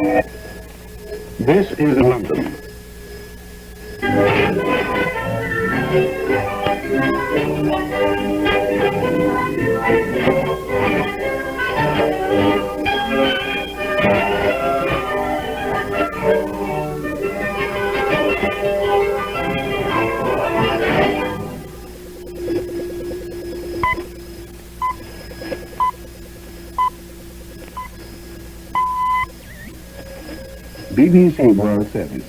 This is London. BBC World Service.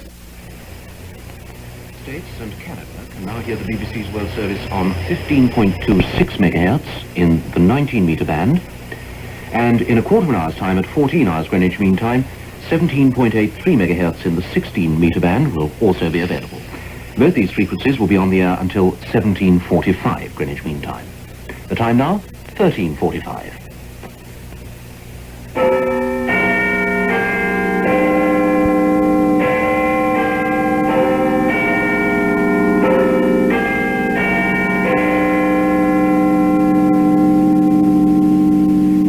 States and Canada can now hear the BBC's World Service on 15.26 megahertz in the 19-meter band, and in a quarter of an hour's time at 14 hours Greenwich Mean Time, 17.83 megahertz in the 16-meter band will also be available. Both these frequencies will be on the air until 17:45 Greenwich Mean Time. The time now, 13:45.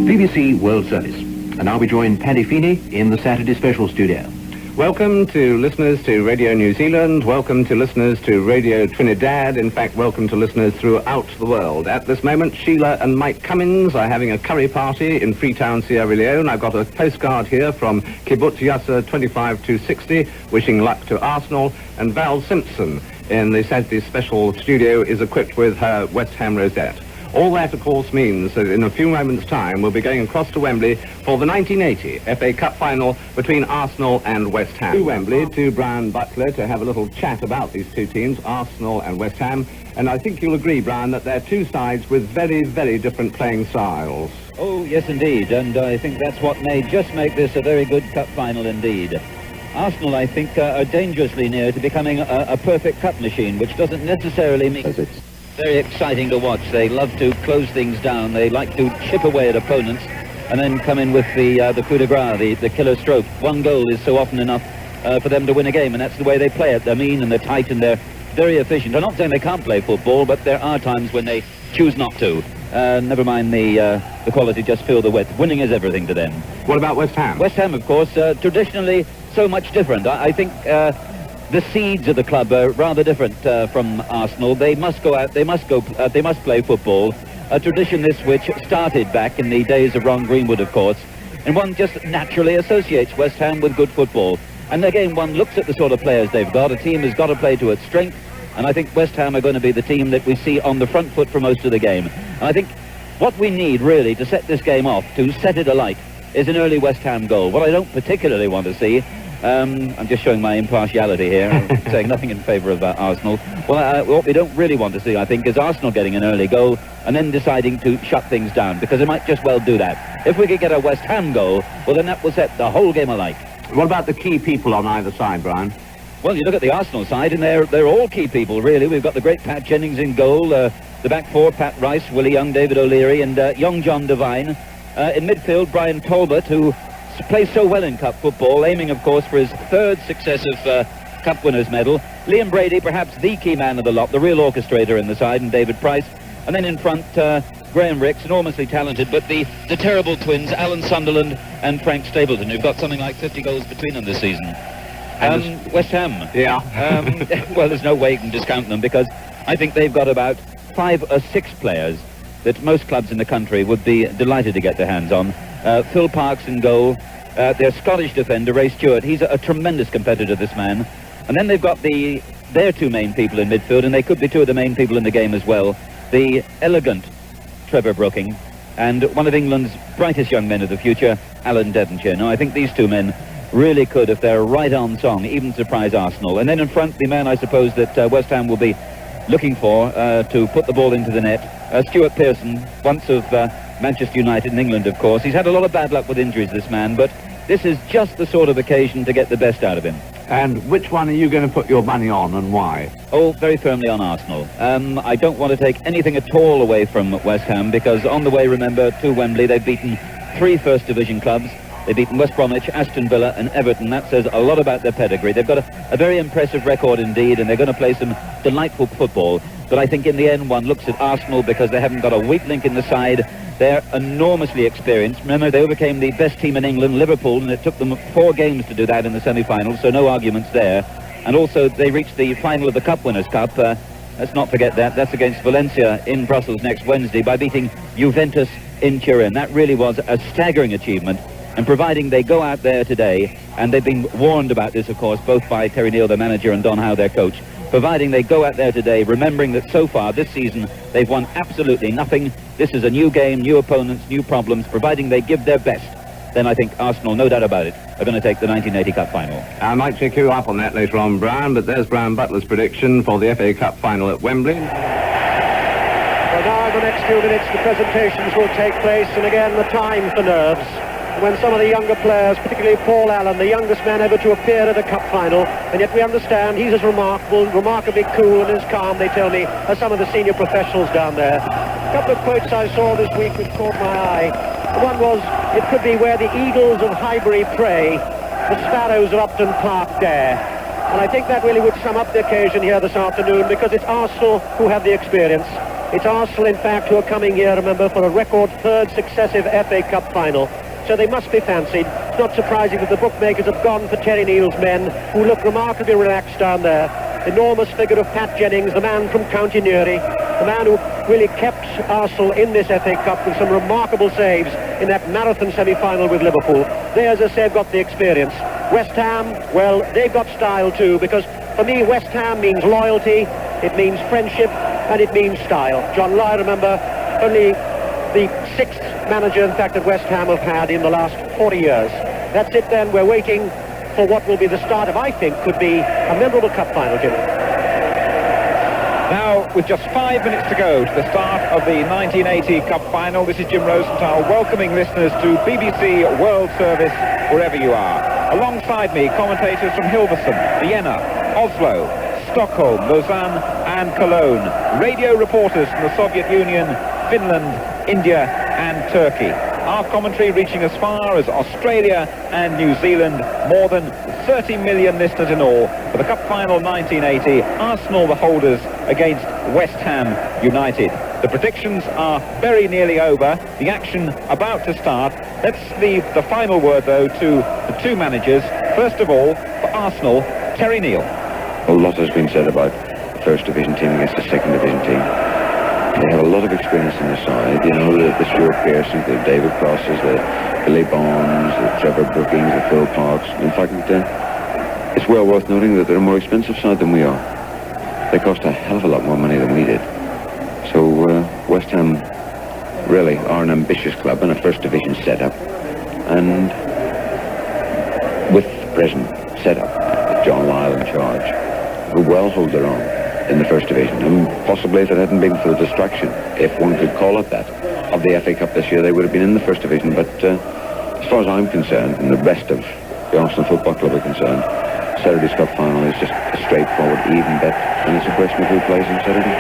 BBC World Service. And now we join Paddy Feeney in the Saturday Special studio. Welcome to listeners to Radio New Zealand, welcome to listeners to Radio Trinidad, in fact welcome to listeners throughout the world. At this moment, Sheila and Mike Cummins are having a curry party in Freetown, Sierra Leone. I've got a postcard here from Kibbutz Yasser 25260, wishing luck to Arsenal, and Val Simpson in the Saturday Special studio is equipped with her West Ham rosette. All that, of course, means that in a few moments' time we'll be going across to Wembley for the 1980 FA Cup final between Arsenal and West Ham. To Wembley, to Brian Butler, to have a little chat about these two teams, Arsenal and West Ham. And I think you'll agree, Brian, that they're two sides with very, very different playing styles. Oh, yes, indeed. And I think that's what may just make this a very good cup final indeed. Arsenal, I think, are dangerously near to becoming a perfect cup machine, which doesn't necessarily mean it's very exciting to watch. They love to close things down. They like to chip away at opponents and then come in with the coup de grace, the killer stroke. One goal is so often enough for them to win a game, and that's the way they play it. They're mean and they're tight and they're very efficient. I'm not saying they can't play football, but there are times when they choose not to. Never mind the quality, just feel the width. Winning is everything to them. What about West Ham? West Ham, of course, traditionally so much different. I think the seeds of the club are rather different from Arsenal. They must go out, they must play football. A tradition this which started back in the days of Ron Greenwood, of course, and one just naturally associates West Ham with good football. And again, one looks at the sort of players they've got. A team has got to play to its strength, and I think West Ham are going to be the team that we see on the front foot for most of the game. And I think what we need really to set this game off, to set it alight, is an early West Ham goal. What I don't particularly want to see, I'm just showing my impartiality here, saying nothing in favour of Arsenal. Well, what we don't really want to see, I think, is Arsenal getting an early goal and then deciding to shut things down, because they might just well do that. If we could get a West Ham goal, well, then that will set the whole game alight. What about the key people on either side, Brian? Well, you look at the Arsenal side, and they're all key people, really. We've got the great Pat Jennings in goal, the back four, Pat Rice, Willie Young, David O'Leary, and young John Devine. In midfield, Brian Talbot, who plays so well in cup football, aiming, of course, for his third successive cup winners medal. Liam Brady, perhaps the key man of the lot, the real orchestrator in the side, and David Price. And then in front, Graham Ricks, enormously talented, but the terrible twins, Alan Sunderland and Frank Stapleton, who've got something like 50 goals between them this season. West Ham. Yeah. Well, there's no way you can discount them, because I think they've got about 5 or 6 players that most clubs in the country would be delighted to get their hands on. Phil Parkes in goal, their Scottish defender, Ray Stewart. He's a tremendous competitor, this man. And then they've got their 2 main people in midfield, and they could be 2 of the main people in the game as well. The elegant Trevor Brooking, and one of England's brightest young men of the future, Alan Devonshire. Now, I think these 2 men really could, if they're right on song, even surprise Arsenal. And then in front, the man I suppose that West Ham will be looking for to put the ball into the net, Stuart Pearson, once of Manchester United in England, of course. He's had a lot of bad luck with injuries, this man, but this is just the sort of occasion to get the best out of him. And which one are you going to put your money on, and why? Oh, very firmly on Arsenal. I don't want to take anything at all away from West Ham, because on the way, remember, to Wembley, they've beaten 3 First Division clubs. They've beaten West Bromwich, Aston Villa and Everton. That says a lot about their pedigree. They've got a very impressive record indeed, and they're going to play some delightful football. But I think in the end one looks at Arsenal because they haven't got a weak link in the side. They're enormously experienced. Remember, they overcame the best team in England, Liverpool, and it took them 4 games to do that in the semi-finals, so no arguments there. And also, they reached the final of the Cup Winners' Cup. Let's not forget that. That's against Valencia in Brussels next Wednesday by beating Juventus in Turin. That really was a staggering achievement. And providing they go out there today, and they've been warned about this, of course, both by Terry Neal, their manager, and Don Howe, their coach, providing they go out there today, remembering that so far this season they've won absolutely nothing. This is a new game, new opponents, new problems. Providing they give their best, then I think Arsenal, no doubt about it, are going to take the 1980 Cup final. I might check you up on that later on, Brian, but there's Brian Butler's prediction for the FA Cup final at Wembley. Well, now in the next few minutes the presentations will take place, and again the time for nerves. When some of the younger players, particularly Paul Allen, the youngest man ever to appear at a cup final, and yet we understand he's as remarkably cool and as calm, they tell me, as some of the senior professionals down there. A couple of quotes I saw this week which caught my eye. One was, it could be where the eagles of Highbury pray, the sparrows of Upton Park dare. And I think that really would sum up the occasion here this afternoon, because it's Arsenal who have the experience. It's Arsenal, in fact, who are coming here, remember, for a record 3rd successive FA Cup final. So they must be fancied. It's not surprising that the bookmakers have gone for Terry Neal's men, who look remarkably relaxed down there. Enormous figure of Pat Jennings, the man from County Newry, the man who really kept Arsenal in this FA Cup with some remarkable saves in that marathon semi-final with Liverpool. They, as I say, have got the experience. West Ham, well, they've got style too, because for me, West Ham means loyalty, it means friendship, and it means style. John Lye, remember, only the 6th manager, in fact, that West Ham have had in the last 40 years. That's it then. We're waiting for what will be the start of, I think, could be a memorable cup final, Jimmy. Now, with just 5 minutes to go to the start of the 1980 Cup Final, this is Jim Rosenthal welcoming listeners to BBC World Service wherever you are. Alongside me, commentators from Hilversum, Vienna, Oslo, Stockholm, Lausanne and Cologne. Radio reporters from the Soviet Union, Finland, India and Turkey. Our commentary reaching as far as Australia and New Zealand. More than 30 million listeners in all for the Cup Final 1980. Arsenal the holders against West Ham United. The predictions are very nearly over. The action about to start. Let's leave the final word, though, to the 2 managers. First of all, for Arsenal, Terry Neal. A lot has been said about the First Division team against the Second Division team. They have a lot of experience in the side, you know, the Stuart Pearsons, the David Crosses, the Billy Bonds, the Trevor Brookings, the Phil Parks. In fact, it's well worth noting that they're a more expensive side than we are. They cost a hell of a lot more money than we did. So West Ham really are an ambitious club and a First Division setup. And with the present setup, with John Lyle in charge, who well hold their own in the First Division, and possibly if it hadn't been for the distraction, if one could call it that, of the FA Cup this year, they would have been in the First Division. But as far as I'm concerned, and the rest of the Arsenal Football Club are concerned, Saturday's Cup Final is just a straightforward even bet, and it's a question of who plays on Saturday.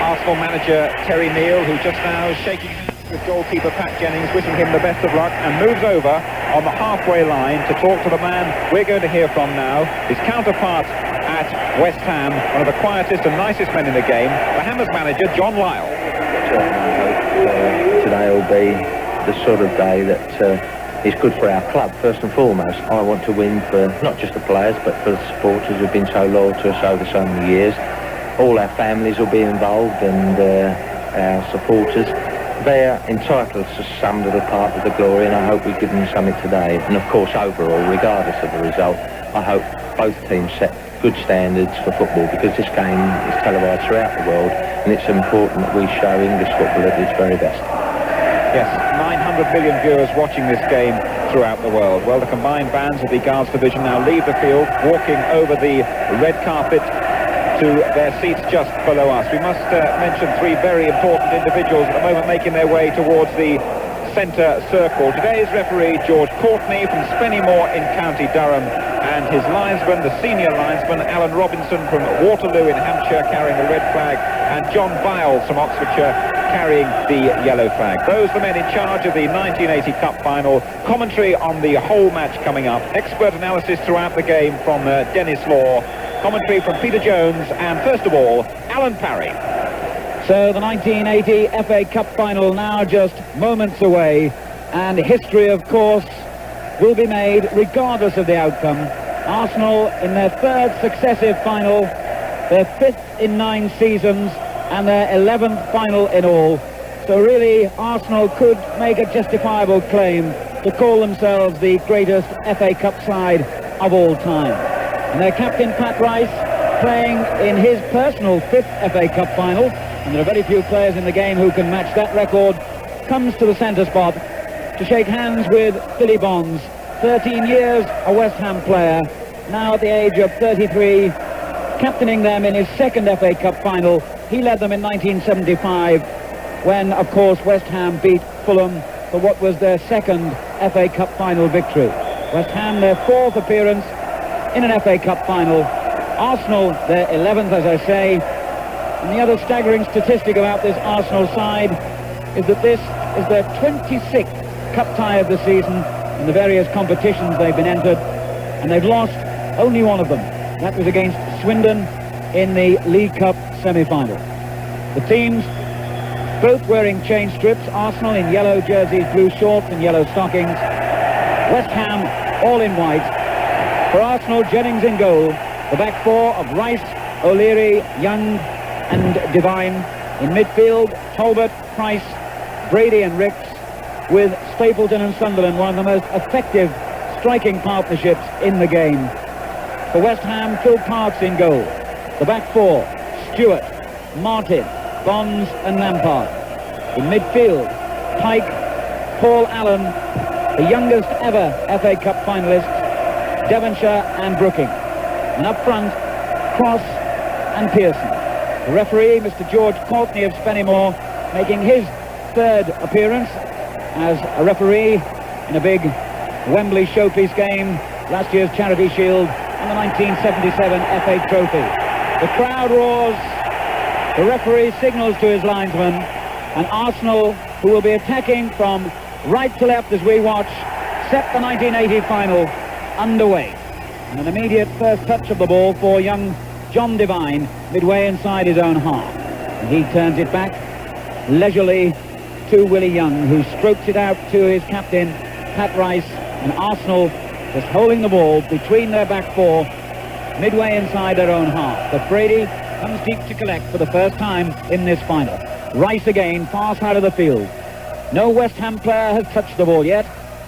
Arsenal manager Terry Neal, who just now is shaking hands with goalkeeper Pat Jennings, wishing him the best of luck, and moves over on the halfway line to talk to the man we're going to hear from now, his counterpart at West Ham, one of the quietest and nicest men in the game, the Hammers manager, John Lyle. Today will be the sort of day that is good for our club. First and foremost, I want to win for not just the players, but for the supporters who've been so loyal to us over so many years. All our families will be involved, and our supporters. They're entitled to some little part of the glory, and I hope we give them something today. And of course, overall, regardless of the result, I hope both teams set good standards for football, because this game is televised throughout the world, and it's important that we show English football at its very best. Yes, 900 million viewers watching this game throughout the world. Well, the combined bands of the Guards Division now leave the field, walking over the red carpet to their seats just below us. We must mention 3 very important individuals at the moment making their way towards the centre circle. Today's referee, George Courtney from Spennymoor in County Durham, and his linesman, the senior linesman, Alan Robinson from Waterloo in Hampshire, carrying the red flag, and John Biles from Oxfordshire carrying the yellow flag. Those are the men in charge of the 1980 Cup Final. Commentary on the whole match coming up. Expert analysis throughout the game from Dennis Law. Commentary from Peter Jones, and first of all, Alan Parry. So the 1980 FA Cup final now just moments away, and history, of course, will be made regardless of the outcome. Arsenal in their third successive final, their fifth in 9 seasons, and their 11th final in all. So really, Arsenal could make a justifiable claim to call themselves the greatest FA Cup side of all time. And their captain, Pat Rice, playing in his personal 5th FA Cup final, and there are very few players in the game who can match that record, comes to the centre spot to shake hands with Billy Bonds, 13 years a West Ham player, now at the age of 33, captaining them in his 2nd FA Cup final. He led them in 1975 when, of course, West Ham beat Fulham for what was their 2nd FA Cup final victory. West Ham, their 4th appearance in an FA Cup final. Arsenal, their 11th, as I say. And the other staggering statistic about this Arsenal side is that this is their 26th cup tie of the season in the various competitions they've been entered, and they've lost only one of them. That was against Swindon in the League Cup semi-final. The teams both wearing chain strips, Arsenal in yellow jerseys, blue shorts and yellow stockings. West Ham all in white. For Arsenal, Jennings in goal. The back 4 of Rice, O'Leary, Young and Devine. In midfield, Talbot, Price, Brady and Ricks, with Stapleton and Sunderland, one of the most effective striking partnerships in the game. For West Ham, Phil Parkes in goal. The back 4, Stewart, Martin, Bonds and Lampard. In midfield, Pike, Paul Allen, the youngest ever FA Cup finalists, Devonshire and Brooking. And up front, Cross and Pearson. The referee, Mr. George Courtney of Spennymoor, making his 3rd appearance as a referee in a big Wembley showpiece game, last year's Charity Shield and the 1977 FA Trophy. The crowd roars, the referee signals to his linesman, and Arsenal, who will be attacking from right to left as we watch, set the 1980 final underway. And an immediate first touch of the ball for young John Devine, midway inside his own half. And he turns it back leisurely to Willie Young, who strokes it out to his captain, Pat Rice, and Arsenal just holding the ball between their back 4, midway inside their own half. But Brady comes deep to collect for the first time in this final. Rice again, far side of the field. No West Ham player has touched the ball yet,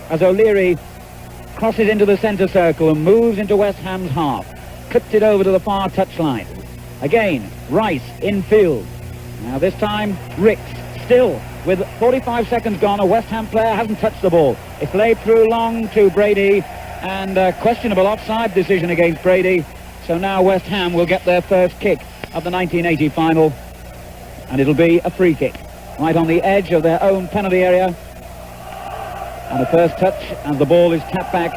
as O'Leary crosses into the centre circle and moves into West Ham's half. Clips it over to the far touchline. Again, Rice in field. Now this time, Ricks, still with 45 seconds gone, a West Ham player hasn't touched the ball. It's laid through long to Brady, and a questionable offside decision against Brady. So now West Ham will get their first kick of the 1980 final, and it'll be a free kick right on the edge of their own penalty area. And the first touch, and the ball is tapped back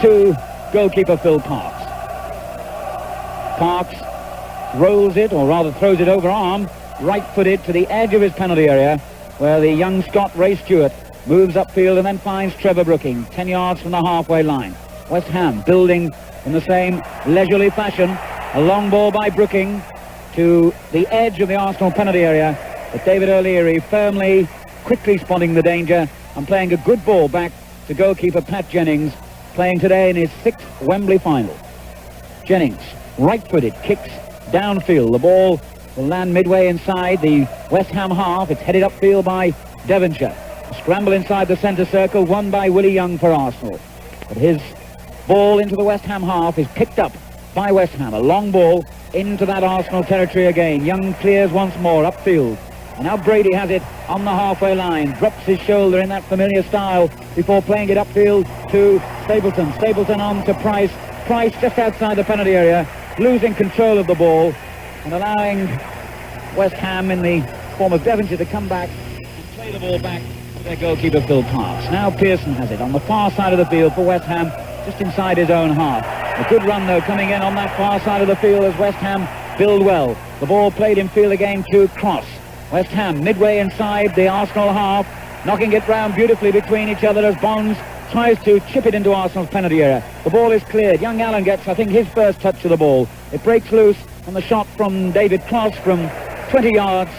to goalkeeper Phil Parkes. Parkes rolls it, or rather throws it over arm, right-footed to the edge of his penalty area, where the young Scot Ray Stewart moves upfield and then finds Trevor Brooking, 10 yards from the halfway line. West Ham building in the same leisurely fashion. A long ball by Brooking to the edge of the Arsenal penalty area, but David O'Leary firmly, quickly spotting the danger and playing a good ball back to goalkeeper Pat Jennings, playing today in his 6th Wembley final. Jennings, right-footed, kicks downfield. The ball will land midway inside the West Ham half. It's headed upfield by Devonshire. A scramble inside the centre circle, won by Willie Young for Arsenal. But his ball into the West Ham half is picked up by West Ham. A long ball into that Arsenal territory again. Young clears once more upfield. And now Brady has it on the halfway line, drops his shoulder in that familiar style before playing it upfield to Stapleton. Stapleton on to Price. Price just outside the penalty area, losing control of the ball and allowing West Ham in the form of Devonshire to come back and play the ball back to their goalkeeper Phil Parkes. Now Pearson has it on the far side of the field for West Ham, just inside his own half. A good run though coming in on that far side of the field as West Ham build well. The ball played in field again to Cross. West Ham midway inside the Arsenal half, knocking it round beautifully between each other as Bonds tries to chip it into Arsenal's penalty area. The ball is cleared. Young Allen gets, I think, his first touch of the ball. It breaks loose on the shot from David Kloss from 20 yards,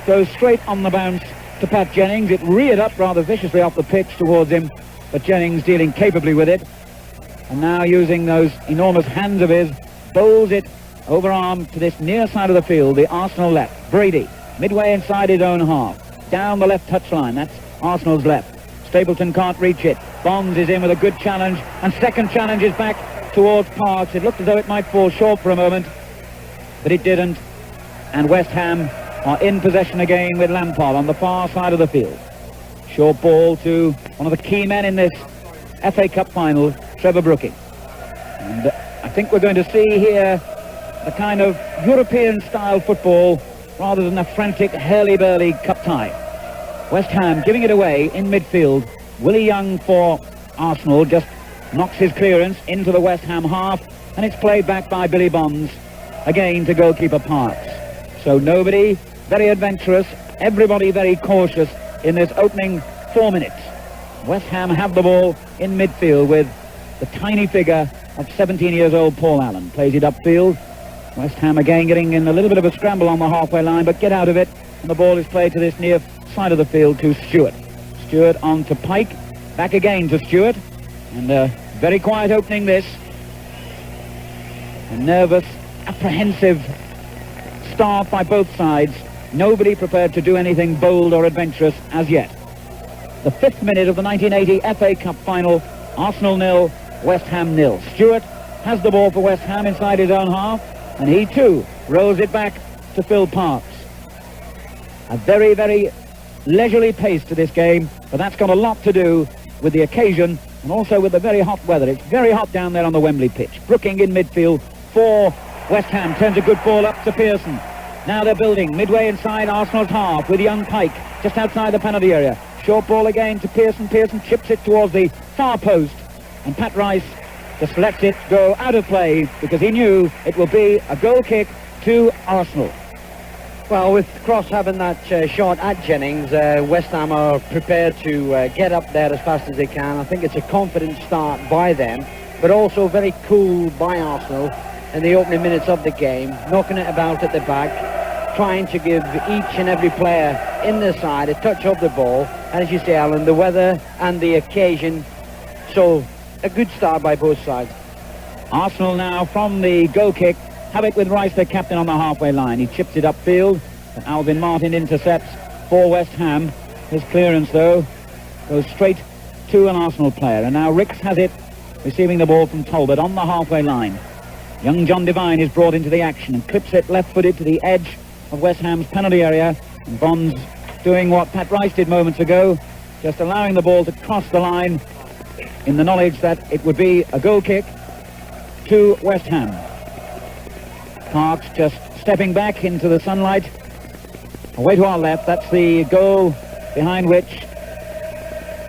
goes straight on the bounce to Pat Jennings. It reared up rather viciously off the pitch towards him, but Jennings dealing capably with it. And now using those enormous hands of his, bowls it overarm to this near side of the field, the Arsenal left. Brady, midway inside his own half, down the left touchline, that's Arsenal's left. Stapleton can't reach it. Bonds is in with a good challenge, and second challenge is back towards Parks. It looked as though it might fall short for a moment, but it didn't, and West Ham are in possession again with Lampard on the far side of the field. Short ball to one of the key men in this FA Cup final, Trevor Brooking. And I think we're going to see here the kind of European-style football rather than a frantic hurly-burly cup tie. West Ham giving it away in midfield. Willie Young for Arsenal just knocks his clearance into the West Ham half, and it's played back by Billy Bonds, again to goalkeeper Parks. So nobody very adventurous, everybody very cautious in this opening 4 minutes. West Ham have the ball in midfield with the tiny figure of 17 years old Paul Allen. Plays it upfield. West Ham again getting in a little bit of a scramble on the halfway line, but get out of it, and the ball is played to this near side of the field to Stewart. Stewart on to Pike, back again to Stewart, and a very quiet opening this. A nervous, apprehensive start by both sides. Nobody prepared to do anything bold or adventurous as yet. The 5th minute of the 1980 FA Cup final, Arsenal 0, West Ham 0. Stewart has the ball for West Ham inside his own half, and he too rolls it back to Phil Parks. A very, very leisurely pace to this game, but that's got a lot to do with the occasion and also with the very hot weather. It's very hot down there on the Wembley pitch. Brooking in midfield for West Ham, turns a good ball up to Pearson. Now they're building midway inside Arsenal's half with young Pike just outside the penalty area. Short ball again to Pearson. Pearson chips it towards the far post, and Pat Rice just lets it go out of play because he knew it will be a goal kick to Arsenal. Well, with Cross having that shot at Jennings, West Ham are prepared to get up there as fast as they can. I think it's a confident start by them, but also very cool by Arsenal in the opening minutes of the game, knocking it about at the back, trying to give each and every player in their side a touch of the ball. And as you say, Alan, the weather and the occasion, so a good start by both sides. Arsenal now from the goal kick have it with Rice, their captain, on the halfway line. He chips it upfield, and Alvin Martin intercepts for West Ham. His clearance, though, goes straight to an Arsenal player. And now Ricks has it, receiving the ball from Talbot on the halfway line. Young John Devine is brought into the action and clips it left-footed to the edge of West Ham's penalty area. And Bonds doing what Pat Rice did moments ago, just allowing the ball to cross the line in the knowledge that it would be a goal kick to West Ham. Parks just stepping back into the sunlight. Away to our left, that's the goal behind which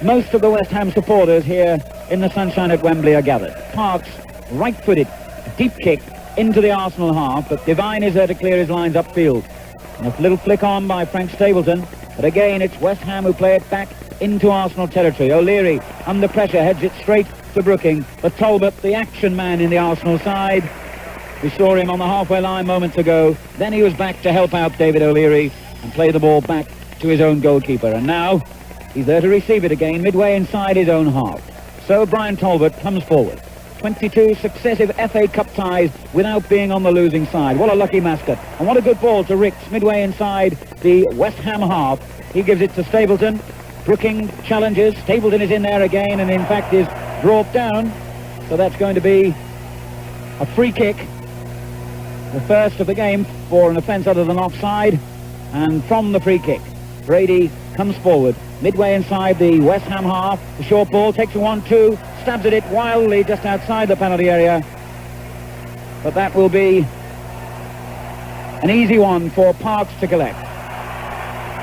most of the West Ham supporters here in the sunshine at Wembley are gathered. Parks, right-footed, deep kick into the Arsenal half, but Devine is there to clear his lines upfield. And a little flick on by Frank Stapleton, but again it's West Ham who play it back into Arsenal territory. O'Leary, under pressure, heads it straight to Brooking, but Talbot, the action man in the Arsenal side, we saw him on the halfway line moments ago. Then he was back to help out David O'Leary and play the ball back to his own goalkeeper. And now he's there to receive it again, midway inside his own half. So Brian Talbot comes forward. 22 successive FA Cup ties without being on the losing side. What a lucky mascot. And what a good ball to Ricks, midway inside the West Ham half. He gives it to Stapleton. Brooking challenges. Stapleton is in there again and in fact is brought down. So that's going to be a free kick. The first of the game for an offence other than offside. And from the free kick, Brady comes forward, midway inside the West Ham half. The short ball takes a 1-2, stabs at it wildly just outside the penalty area. But that will be an easy one for Parks to collect.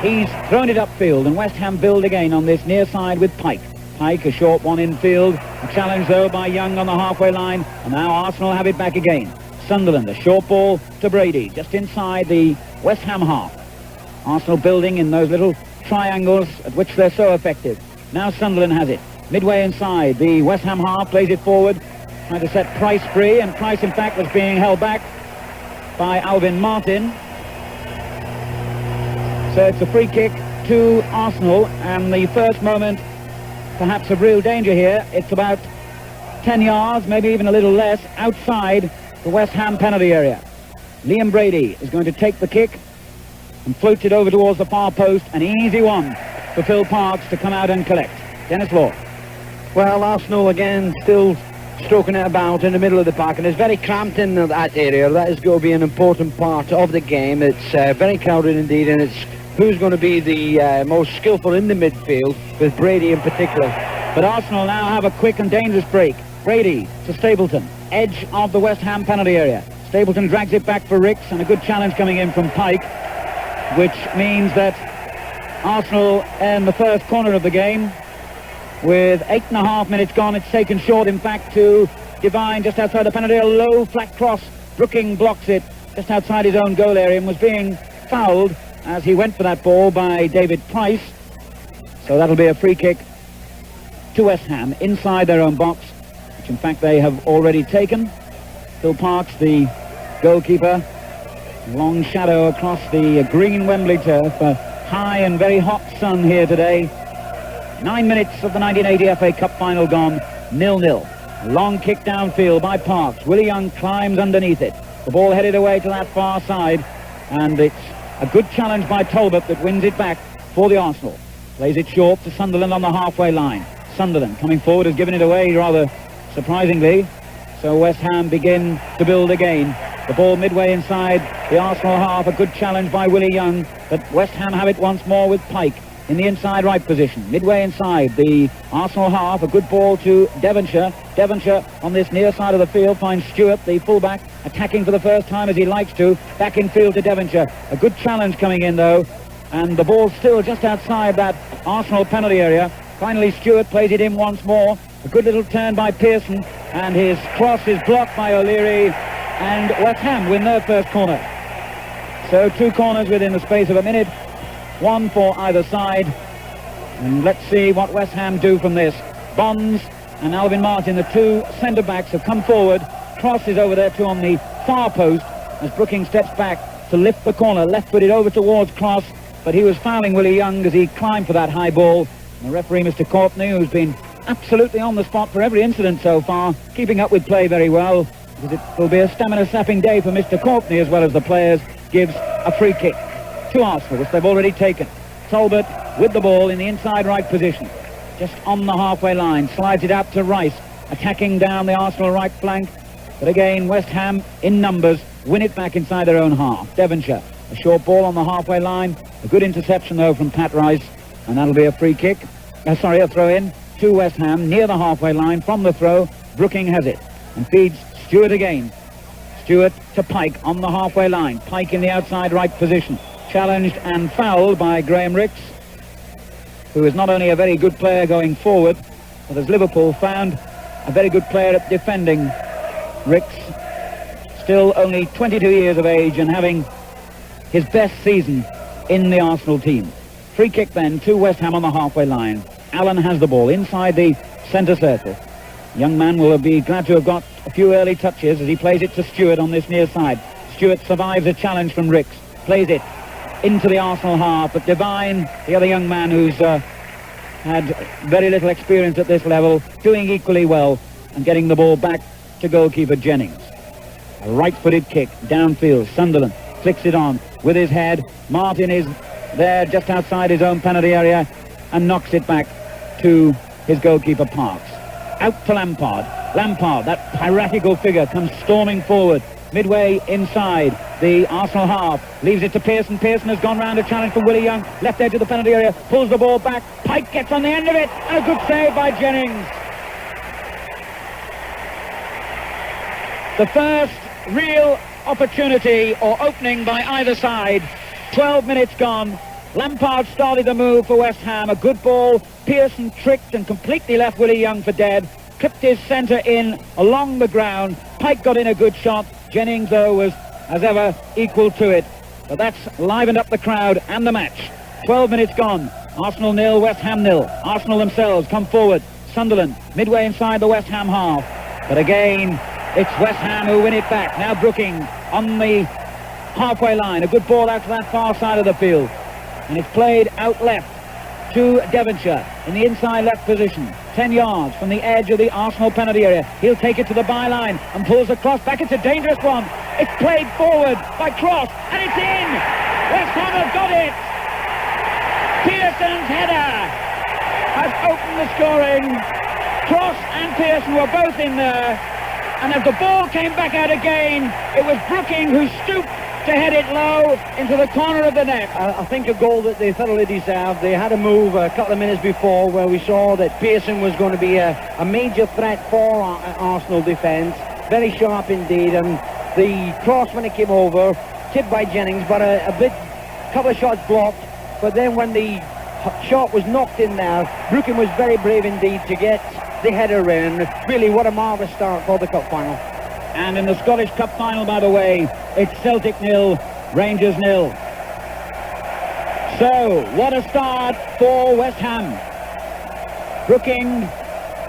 He's thrown it upfield, and West Ham build again on this near side with Pike. Pike, a short one infield. A challenge, though, by Young on the halfway line. And now Arsenal have it back again. Sunderland, a short ball to Brady, just inside the West Ham half. Arsenal building in those little triangles at which they're so effective. Now Sunderland has it. Midway inside, the West Ham half plays it forward, trying to set Price free, and Price, in fact, was being held back by Alvin Martin. So it's a free kick to Arsenal, and the first moment perhaps of real danger here. It's about 10 yards, maybe even a little less, outside the West Ham penalty area. Liam Brady is going to take the kick and floats it over towards the far post. An easy one for Phil Parkes to come out and collect. Dennis Law. Well, Arsenal again still stroking it about in the middle of the park, and it's very cramped in that area. That is going to be an important part of the game. It's very crowded indeed, and it's who's going to be the most skillful in the midfield, with Brady in particular. But Arsenal now have a quick and dangerous break. Brady to Stapleton, edge of the West Ham penalty area. Stapleton drags it back for Ricks, and a good challenge coming in from Pike, which means that Arsenal in the first corner of the game, with 8.5 minutes gone. It's taken short, in fact, to Devine just outside the penalty. A low flat cross. Brooking blocks it just outside his own goal area and was being fouled as he went for that ball by David Price. So that'll be a free kick to West Ham inside their own box, which in fact they have already taken. Phil Parkes, the goalkeeper, long shadow across the green Wembley turf. A high and very hot sun here today. 9 minutes of the 1980 FA Cup final gone, 0-0. Long kick downfield by Parkes. Willie Young climbs underneath it. The ball headed away to that far side, and it's a good challenge by Talbot that wins it back for the Arsenal. Plays it short to Sunderland on the halfway line. Sunderland coming forward has given it away rather surprisingly. So West Ham begin to build again. The ball midway inside the Arsenal half. A good challenge by Willie Young, but West Ham have it once more with Pike in the inside right position. Midway inside the Arsenal half. A good ball to Devonshire. Devonshire on this near side of the field finds Stewart, the fullback, attacking for the first time as he likes to. Back in field to Devonshire. A good challenge coming in though, and the ball still just outside that Arsenal penalty area. Finally Stewart plays it in once more. A good little turn by Pearson, and his cross is blocked by O'Leary, and West Ham win their first corner. So 2 corners within the space of a minute, 1 for either side, and let's see what West Ham do from this. Bonds and Alvin Martin, the 2 centre-backs, have come forward. Cross is over there too on the far post as Brooking steps back to lift the corner, left-footed over towards Cross, but he was fouling Willie Young as he climbed for that high ball. And the referee, Mr. Courtney, who's been absolutely on the spot for every incident so far, keeping up with play very well, because it will be a stamina-sapping day for Mr. Courtney as well as the players, gives a free kick to Arsenal, which they've already taken. Talbot with the ball in the inside right position, just on the halfway line, slides it out to Rice, attacking down the Arsenal right flank, but again West Ham in numbers win it back inside their own half. Devonshire, a short ball on the halfway line, a good interception though from Pat Rice, and that'll be a free kick, a throw-in to West Ham near the halfway line. From the throw, Brooking has it and feeds Stewart again. Stewart to Pike on the halfway line. Pike in the outside right position. Challenged and fouled by Graham Ricks, who is not only a very good player going forward, but as Liverpool found, a very good player at defending. Ricks, still only 22 years of age and having his best season in the Arsenal team. Free kick then to West Ham on the halfway line. Allen has the ball inside the centre circle. Young man will be glad to have got a few early touches as he plays it to Stewart on this near side. Stewart survives a challenge from Ricks, plays it into the Arsenal half, but Devine, the other young man who's had very little experience at this level, doing equally well and getting the ball back to goalkeeper Jennings. A right-footed kick downfield. Sunderland flicks it on with his head. Martin is there just outside his own penalty area and knocks it back to his goalkeeper Parkes. Out to Lampard. Lampard, that piratical figure, comes storming forward. Midway inside the Arsenal half. Leaves it to Pearson. Pearson has gone round a challenge from Willie Young. Left edge of the penalty area. Pulls the ball back. Pike gets on the end of it. And a good save by Jennings. The first real opportunity or opening by either side. 12 minutes gone. Lampard started the move for West Ham. A good ball. Pearson tricked and completely left Willie Young for dead. Clipped his centre in along the ground. Pike got in a good shot. Jennings, though, was, as ever, equal to it. But that's livened up the crowd and the match. 12 minutes gone. Arsenal 0, West Ham 0. Arsenal themselves come forward. Sunderland midway inside the West Ham half. But again, it's West Ham who win it back. Now Brooking on the halfway line. A good ball out to that far side of the field. and it's played out left to Devonshire in the inside left position, 10 yards from the edge of the Arsenal penalty area. He'll take it to the byline and pulls across. Back, it's a dangerous one. It's played forward by Cross, and it's in. West Ham have got it. Pearson's header has opened the scoring. Cross and Pearson were both in there, and as the ball came back out again, it was Brooking who stooped to head it low into the corner of the net. I think a goal that they thoroughly deserved. They had a move a couple of minutes before where we saw that Pearson was going to be a major threat for Arsenal defence. Very sharp indeed, and the cross when it came over, tipped by Jennings, but couple of shots blocked. But then when the shot was knocked in there, Brooking was very brave indeed to get the header in. Really, what a marvellous start for the cup final. And in the Scottish Cup final, by the way, it's Celtic 0, Rangers 0. So, what a start for West Ham. Brooking,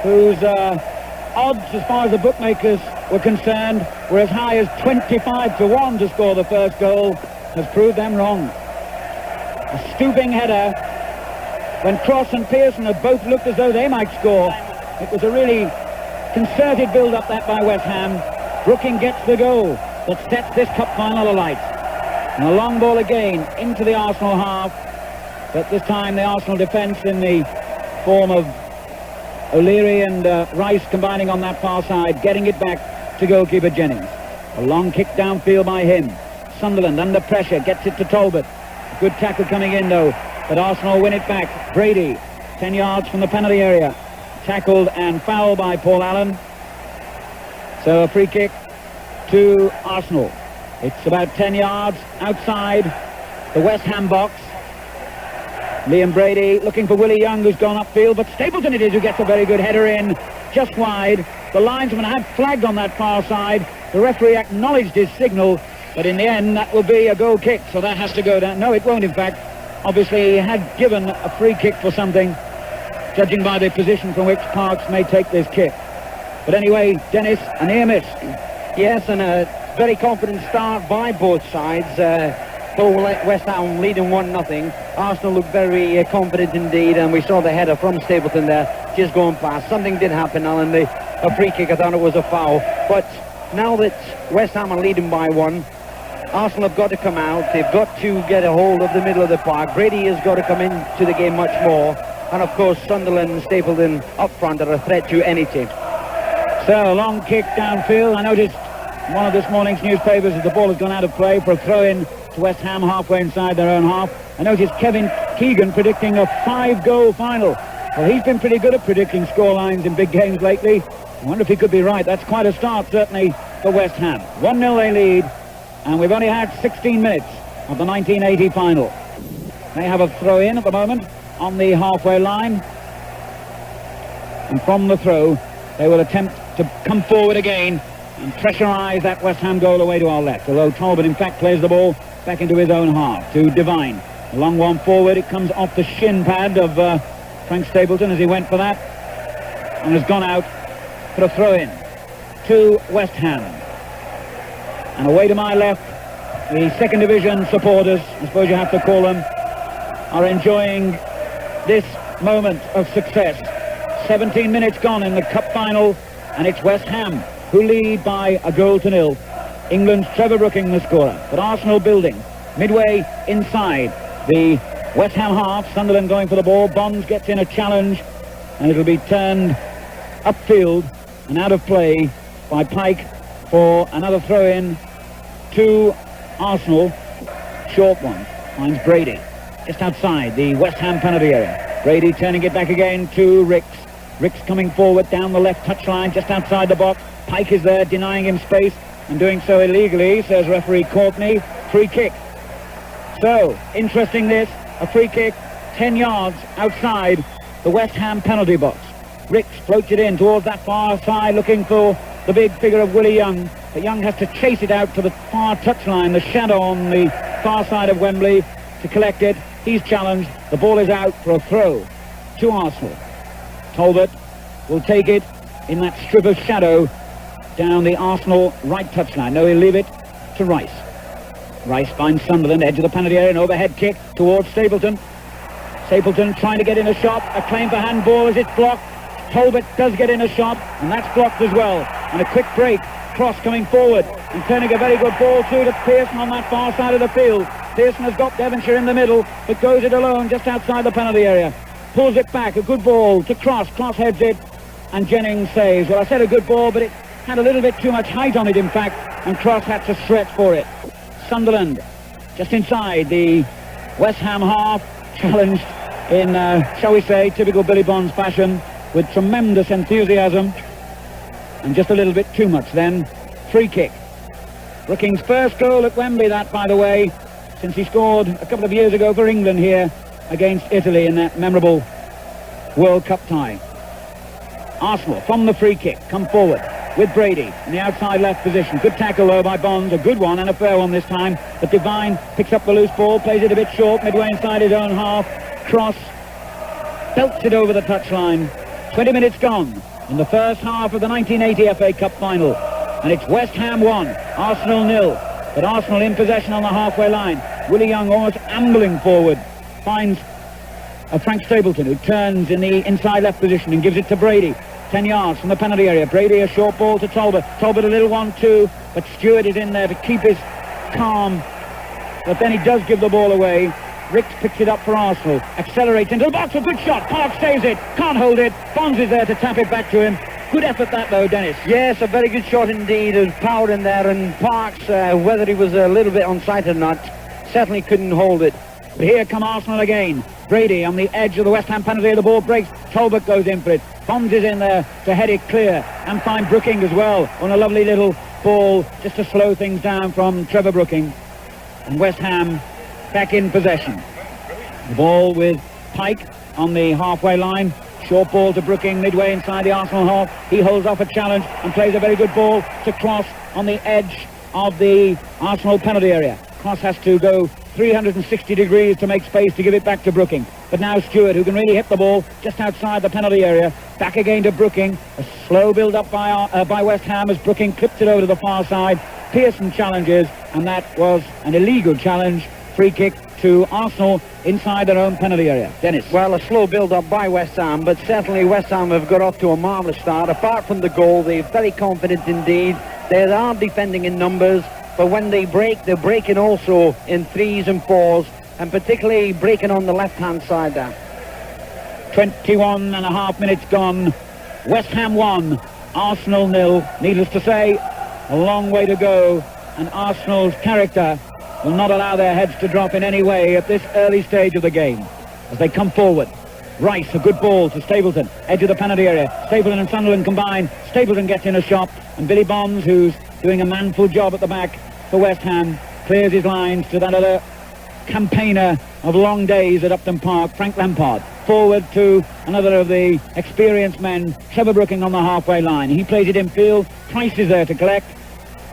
whose odds as far as the bookmakers were concerned were as high as 25-1 to score the first goal, has proved them wrong. A stooping header when Cross and Pearson have both looked as though they might score. It was a really concerted build-up that by West Ham. Brooking gets the goal that sets this cup final alight. And a long ball again into the Arsenal half, but this time the Arsenal defence in the form of O'Leary and Rice combining on that far side, getting it back to goalkeeper Jennings. A long kick downfield by him. Sunderland under pressure, gets it to Talbot. A good tackle coming in though, but Arsenal win it back. Brady, 10 yards from the penalty area. Tackled and fouled by Paul Allen. So a free kick to Arsenal. It's about 10 yards outside the West Ham box. Liam Brady looking for Willie Young, who's gone upfield, but Stapleton it is who gets a very good header in, just wide. The linesman had flagged on that far side. The referee acknowledged his signal, but in the end that will be a goal kick, so that has to go down. No, it won't in fact. Obviously he had given a free kick for something, judging by the position from which Parks may take this kick. But anyway, Dennis, a near miss. Yes, and a very confident start by both sides. For West Ham leading 1-0. Arsenal looked very confident indeed, and we saw the header from Stapleton there just going past. Something did happen, Alan. A free kick, I thought it was a foul. But now that West Ham are leading by 1, Arsenal have got to come out. They've got to get a hold of the middle of the park. Brady has got to come into the game much more. And of course, Sunderland and Stapleton up front are a threat to any team. So, a long kick downfield. I noticed in one of this morning's newspapers that the ball has gone out of play for a throw-in to West Ham halfway inside their own half. I noticed Kevin Keegan predicting a 5-goal final. Well, he's been pretty good at predicting scorelines in big games lately. I wonder if he could be right. That's quite a start, certainly, for West Ham. 1-0 they lead, and we've only had 16 minutes of the 1980 final. They have a throw-in at the moment on the halfway line. And from the throw, they will attempt to come forward again and pressurise that West Ham goal away to our left. Although Talbot, in fact, plays the ball back into his own half to Devine. A long one forward. It comes off the shin pad of Frank Stapleton as he went for that, and has gone out for a throw-in to West Ham. And away to my left, the second division supporters, I suppose you have to call them, are enjoying this moment of success. 17 minutes gone in the cup final, and it's West Ham who lead by 1-0. England's Trevor Brooking the scorer, but Arsenal building midway inside the West Ham half. Sunderland going for the ball. Bonds gets in a challenge, and it'll be turned upfield and out of play by Pike for another throw-in to Arsenal. Short one finds Brady just outside the West Ham penalty area. Brady turning it back again to Ricks. Ricks coming forward down the left touchline just outside the box. Pike is there denying him space and doing so illegally, says referee Courtney. Free kick. So, interesting this, a free kick 10 yards outside the West Ham penalty box. Ricks floats it in towards that far side looking for the big figure of Willie Young. But Young has to chase it out to the far touchline, the shadow on the far side of Wembley to collect it. He's challenged. The ball is out for a throw to Arsenal. Talbot will take it in that strip of shadow down the Arsenal right touchline. No, he'll leave it to Rice. Rice finds Sunderland, edge of the penalty area, an overhead kick towards Stapleton. Stapleton trying to get in a shot, a claim for handball as it's blocked. Talbot does get in a shot, and that's blocked as well. And a quick break, Cross coming forward and turning a very good ball through to Pearson on that far side of the field. Pearson has got Devonshire in the middle, but goes it alone just outside the penalty area. Pulls it back, a good ball to Cross. Cross heads it, and Jennings saves. Well, I said a good ball, but it had a little bit too much height on it, in fact, and Cross had to stretch for it. Sunderland just inside the West Ham half, challenged in, shall we say, typical Billy Bonds fashion, with tremendous enthusiasm, and just a little bit too much then. Free kick. Brooking's first goal at Wembley, that, by the way, since he scored a couple of years ago for England here against Italy in that memorable World Cup tie. Arsenal, from the free kick, come forward with Brady in the outside left position. Good tackle, though, by Bonds. A good one, and a fair one this time. But Devine picks up the loose ball, plays it a bit short, midway inside his own half. Cross belts it over the touchline. 20 minutes gone in the first half of the 1980 FA Cup final. And it's West Ham 1, Arsenal 0. But Arsenal in possession on the halfway line. Willie Young almost ambling forward. Finds Frank Stapleton, who turns in the inside left position and gives it to Brady. 10 yards from the penalty area. Brady, a short ball to Talbot. Talbot a little 1-2, but Stewart is in there to keep his calm. But then he does give the ball away. Ricks picks it up for Arsenal. Accelerates into the box. A good shot. Park saves it. Can't hold it. Bonds is there to tap it back to him. Good effort that, though, Dennis. Yes, a very good shot indeed. There's power in there, and Parks, whether he was a little bit on side or not, certainly couldn't hold it. But here come Arsenal again. Brady on the edge of the West Ham penalty. The ball breaks. Talbot goes in for it. Bonds is in there to head it clear and find Brooking as well on a lovely little ball just to slow things down from Trevor Brooking. And West Ham back in possession. The ball with Pike on the halfway line. Short ball to Brooking midway inside the Arsenal half. He holds off a challenge and plays a very good ball to Cross on the edge of the Arsenal penalty area. Cross has to go 360 degrees to make space to give it back to Brooking. But now Stewart, who can really hit the ball just outside the penalty area. Back again to Brooking. A slow build-up by West Ham as Brooking clips it over to the far side. Pearson challenges, and that was an illegal challenge. Free kick to Arsenal inside their own penalty area. Dennis. Well, a slow build-up by West Ham, but certainly West Ham have got off to a marvellous start. Apart from the goal, they're very confident indeed. They are defending in numbers, but when they break, they're breaking also in 3s and 4s, and particularly breaking on the left-hand side there. 21 and a half minutes gone. West Ham 1, Arsenal 0. Needless to say, a long way to go, and Arsenal's character will not allow their heads to drop in any way at this early stage of the game as they come forward. Rice, a good ball to Stapleton, edge of the penalty area. Stapleton and Sunderland combine. Stapleton gets in a shot, and Billy Bonds, who's doing a manful job at the back for West Ham, clears his lines to that other campaigner of long days at Upton Park, Frank Lampard. Forward to another of the experienced men, Trevor Brooking on the halfway line. He plays it in field. Price is there to collect,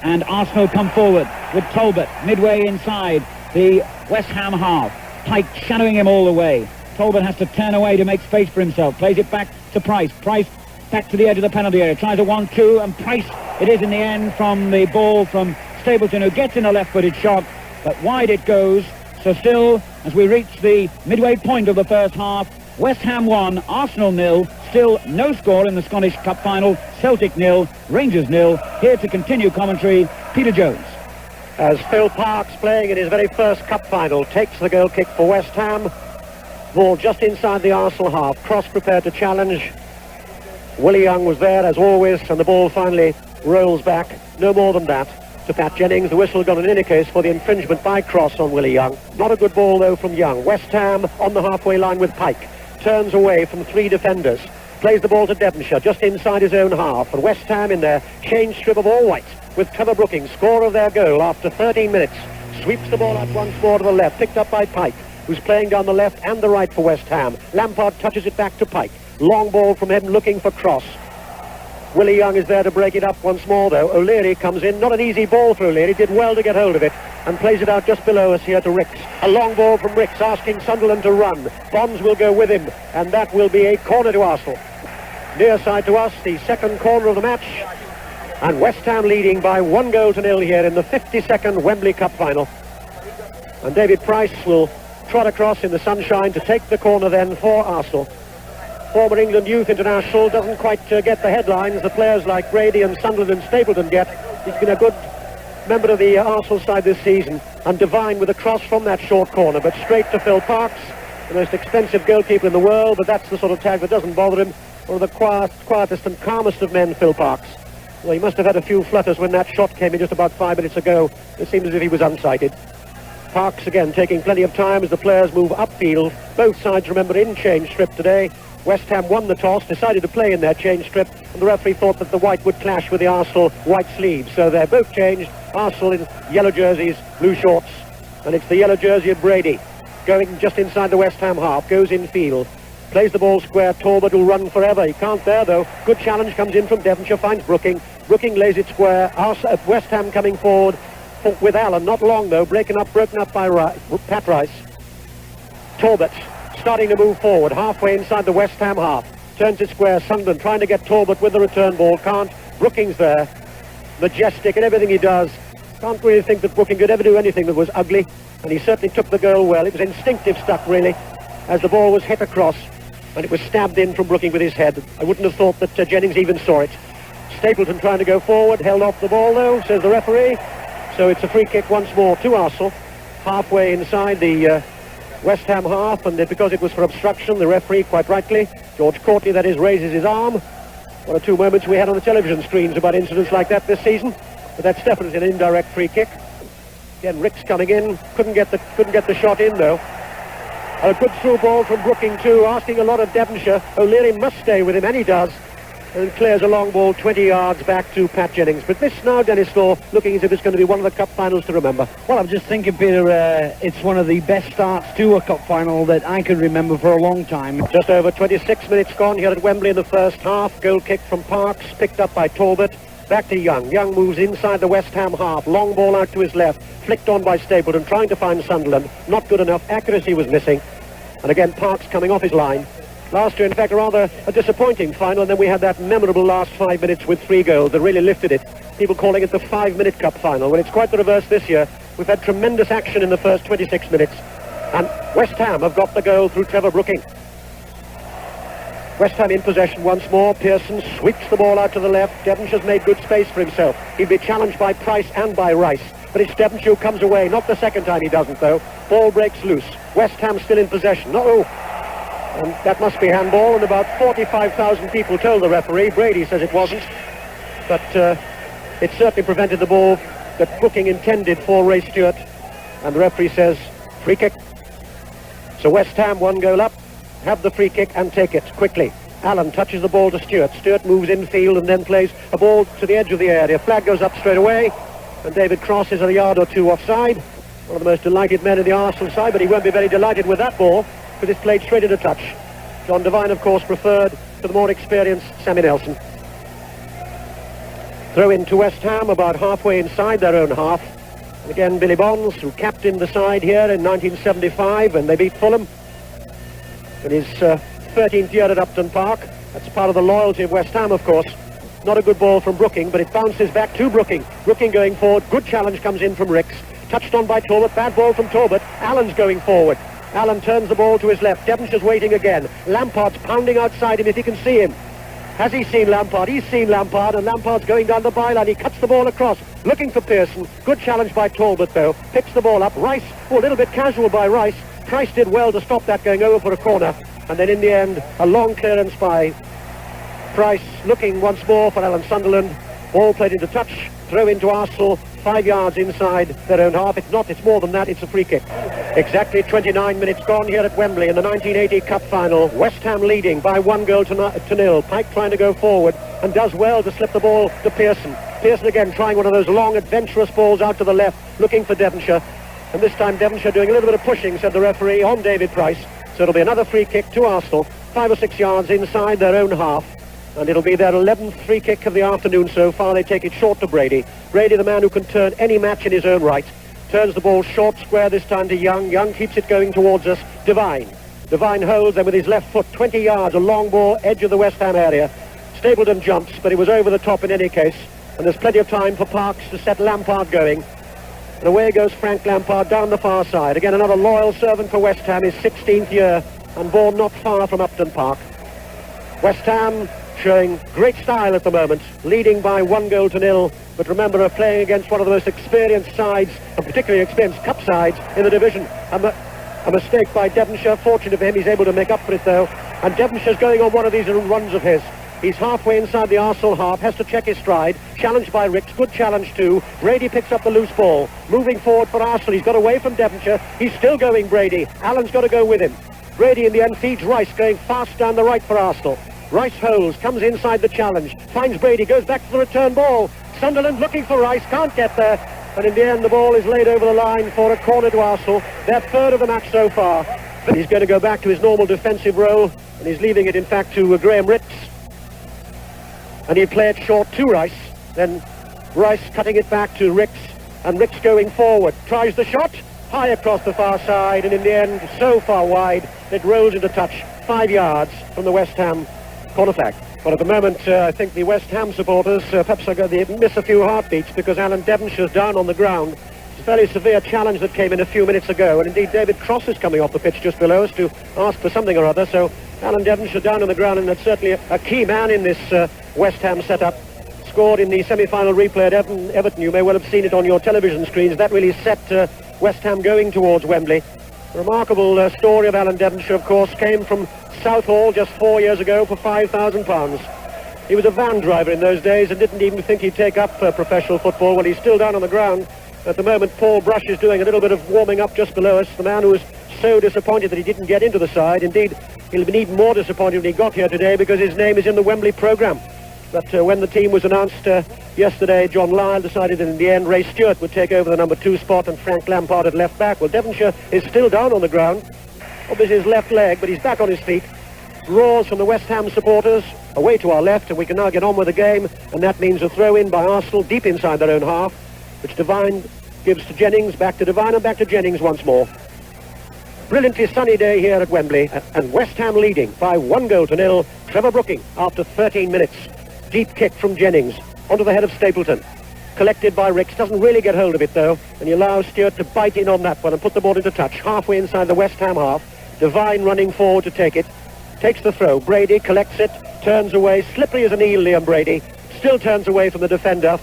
and Arsenal come forward with Talbot midway inside the West Ham half. Pike shadowing him all the way. Talbot has to turn away to make space for himself. Plays it back to Price. Price back to the edge of the penalty area. Tries a 1-2, and Price it is in the end from the ball from Stapleton, who gets in a left-footed shot, but wide it goes. So still, as we reach the midway point of the first half, West Ham 1, Arsenal 0. Still no score in the Scottish Cup final. Celtic 0, Rangers 0. Here to continue commentary, Peter Jones. As Phil Parkes, playing in his very first cup final, takes the goal kick for West Ham. Ball just inside the Arsenal half. Cross prepared to challenge. Willie Young was there as always, and the ball finally rolls back. No more than that to Pat Jennings. The whistle gone in any case for the infringement by Cross on Willie Young. Not a good ball though from Young. West Ham on the halfway line with Pike. Turns away from 3 defenders. Plays the ball to Devonshire just inside his own half. And West Ham in their change strip of all white with Trevor Brooking, scorer of their goal after 13 minutes. Sweeps the ball out once more to the left. Picked up by Pike, who's playing down the left and the right for West Ham. Lampard touches it back to Pike. Long ball from him looking for Cross. Willie Young is there to break it up once more though. O'Leary comes in. Not an easy ball for O'Leary. Did well to get hold of it and plays it out just below us here to Ricks. A long ball from Ricks asking Sunderland to run. Bonds will go with him, and that will be a corner to Arsenal. Near side to us, the second corner of the match, and West Ham leading by 1-0 here in the 52nd Wembley Cup final. And David Price will trot across in the sunshine to take the corner then for Arsenal. Former England youth international, doesn't quite get the headlines the players like Brady and Sunderland and Stapleton get. He's been a good member of the Arsenal side this season, and Devine with a cross from that short corner, but straight to Phil Parkes, the most expensive goalkeeper in the world, but that's the sort of tag that doesn't bother him. One of the quietest and calmest of men, Phil Parkes. Well, he must have had a few flutters when that shot came in just about 5 minutes ago. It seems as if he was unsighted. Parkes again taking plenty of time as the players move upfield. Both sides, remember, in change strip today. West Ham won the toss, decided to play in their change strip, and the referee thought that the white would clash with the Arsenal white sleeves. So they're both changed. Arsenal in yellow jerseys, blue shorts, and it's the yellow jersey of Brady going just inside the West Ham half, goes in field, plays the ball square. Talbot will run forever. He can't there though. Good challenge comes in from Devonshire, finds Brooking. Brooking lays it square. West Ham coming forward with Allen, not long though, broken up by Pat Rice. Talbot starting to move forward, halfway inside the West Ham half. Turns it square. Sunderland trying to get Talbot with the return ball. Can't. Brooking's there. Majestic in everything he does. Can't really think that Brooking could ever do anything that was ugly. And he certainly took the goal well. It was instinctive stuff, really, as the ball was hit across. And it was stabbed in from Brooking with his head. I wouldn't have thought that Jennings even saw it. Stapleton trying to go forward. Held off the ball, though, says the referee. So it's a free kick once more to Arsenal. Halfway inside the West Ham half, and because it was for obstruction, the referee, quite rightly, George Courtney, that is, raises his arm. One or two moments we had on the television screens about incidents like that this season, but that's definitely an indirect free kick. Again, Ricks coming in, couldn't get the shot in though. A good through ball from Brooking too, asking a lot of Devonshire. O'Leary must stay with him, and he does, and clears a long ball 20 yards back to Pat Jennings. But this now, Dennis Law, looking as if it's going to be one of the cup finals to remember. Well, I'm just thinking, Peter, it's one of the best starts to a cup final that I can remember for a long time. Just over 26 minutes gone here at Wembley in the first half. Goal kick from Parkes, picked up by Talbot. Back to Young. Young moves inside the West Ham half. Long ball out to his left. Flicked on by Stapleton, trying to find Sunderland. Not good enough. Accuracy was missing. And again, Parkes coming off his line. Last year, in fact, rather a disappointing final, and then we had that memorable last 5 minutes with 3 goals that really lifted it. People calling it the 5-minute cup final. Well, it's quite the reverse this year. We've had tremendous action in the first 26 minutes. And West Ham have got the goal through Trevor Brooking. West Ham in possession once more. Pearson sweeps the ball out to the left. Devonshire's made good space for himself. He'd be challenged by Price and by Rice. But it's Devonshire who comes away. Not the second time he doesn't, though. Ball breaks loose. West Ham still in possession. And that must be handball, and about 45,000 people told the referee. Brady says it wasn't. But it certainly prevented the ball that Brooking intended for Ray Stewart. And the referee says, free kick. So West Ham 1 goal up. Have the free kick and take it quickly. Allen touches the ball to Stewart. Stewart moves infield and then plays a ball to the edge of the area. Flag goes up straight away, and David Cross is a yard or two offside. One of the most delighted men in the Arsenal side, but he won't be very delighted with that ball because it's played straight into touch. John Devine, of course, preferred to the more experienced Sammy Nelson. Throw in to West Ham about halfway inside their own half. And again, Billy Bonds, who captained the side here in 1975 when they beat Fulham. In his 13th year at Upton Park. That's part of the loyalty of West Ham, of course. Not a good ball from Brooking, but it bounces back to Brooking. Brooking going forward. Good challenge comes in from Ricks. Touched on by Talbot. Bad ball from Talbot. Allen's going forward. Allen turns the ball to his left. Devonshire's waiting again. Lampard's pounding outside him if he can see him. Has he seen Lampard? He's seen Lampard, and Lampard's going down the byline. He cuts the ball across, looking for Pearson. Good challenge by Talbot, though. Picks the ball up. Rice, a little bit casual by Rice. Price did well to stop that going over for a corner. And then in the end, a long clearance by Price, looking once more for Alan Sunderland. Ball played into touch. Throw into Arsenal. 5 yards inside their own half. It's more than that. It's a free kick. Exactly 29 minutes gone here at Wembley in the 1980 Cup Final. West Ham leading by 1 goal to nil. Pike trying to go forward and does well to slip the ball to Pearson. Pearson again trying one of those long, adventurous balls out to the left, looking for Devonshire. And this time Devonshire doing a little bit of pushing, said the referee, on David Price. So it'll be another free kick to Arsenal, 5 or 6 yards inside their own half. And it'll be their 11th free kick of the afternoon so far. They take it short to Brady. Brady, the man who can turn any match in his own right. Turns the ball short square this time to Young. Young keeps it going towards us. Devine holds them with his left foot. 20 yards, a long ball, edge of the West Ham area. Stapleton jumps, but it was over the top in any case. And there's plenty of time for Parkes to set Lampard going. And away goes Frank Lampard down the far side. Again, another loyal servant for West Ham, his 16th year, and born not far from Upton Park. West Ham showing great style at the moment, leading by 1-0. But remember, are playing against one of the most experienced sides, and particularly experienced cup sides in the division. A mistake by Devonshire. Fortunate for him, he's able to make up for it though. And Devonshire's going on one of these runs of his. He's halfway inside the Arsenal half, has to check his stride. Challenged by Ricks, good challenge too. Brady picks up the loose ball. Moving forward for Arsenal, he's got away from Devonshire. He's still going, Brady. Allen's got to go with him. Brady in the end feeds Rice, going fast down the right for Arsenal. Rice holds, comes inside the challenge, finds Brady, goes back to the return ball. Sunderland looking for Rice, can't get there. And in the end, the ball is laid over the line for a corner to Arsenal. Their third of the match so far. But he's going to go back to his normal defensive role, and he's leaving it, in fact, to Graham Ricks. And he'll play it short to Rice. Then Rice cutting it back to Ricks, and Ricks going forward. Tries the shot, high across the far side, and in the end, so far wide, it rolls into touch, 5 yards from the West Ham corner flag. But at the moment, I think the West Ham supporters perhaps are going to miss a few heartbeats because Alan Devonshire's down on the ground. It's a fairly severe challenge that came in a few minutes ago, and indeed David Cross is coming off the pitch just below us to ask for something or other. So Alan Devonshire down on the ground, and that's certainly a key man in this West Ham setup. Scored in the semi-final replay at Everton. You may well have seen it on your television screens. That really set West Ham going towards Wembley. The remarkable story of Alan Devonshire, of course, came from Southall just 4 years ago for £5,000. He was a van driver in those days and didn't even think he'd take up professional football. Well, he's still down on the ground. At the moment, Paul Brush is doing a little bit of warming up just below us. The man who was so disappointed that he didn't get into the side. Indeed, he'll be even more disappointed when he got here today because his name is in the Wembley programme. But when the team was announced yesterday, John Lyle decided that in the end Ray Stewart would take over the number 2 spot and Frank Lampard at left back. Well, Devonshire is still down on the ground. Obviously his left leg, but he's back on his feet. Roars from the West Ham supporters away to our left, and we can now get on with the game, and that means a throw in by Arsenal deep inside their own half, which Devine gives to Jennings, back to Devine, and back to Jennings once more. Brilliantly sunny day here at Wembley, and West Ham leading by 1-0. Trevor Brooking after 13 minutes. Deep kick from Jennings onto the head of Stapleton. Collected by Ricks, doesn't really get hold of it though, and he allows Stewart to bite in on that one and put the ball into touch. Halfway inside the West Ham half, Devine running forward to take it. Takes the throw, Brady collects it, turns away, slippery as an eel, Liam Brady. Still turns away from the defender.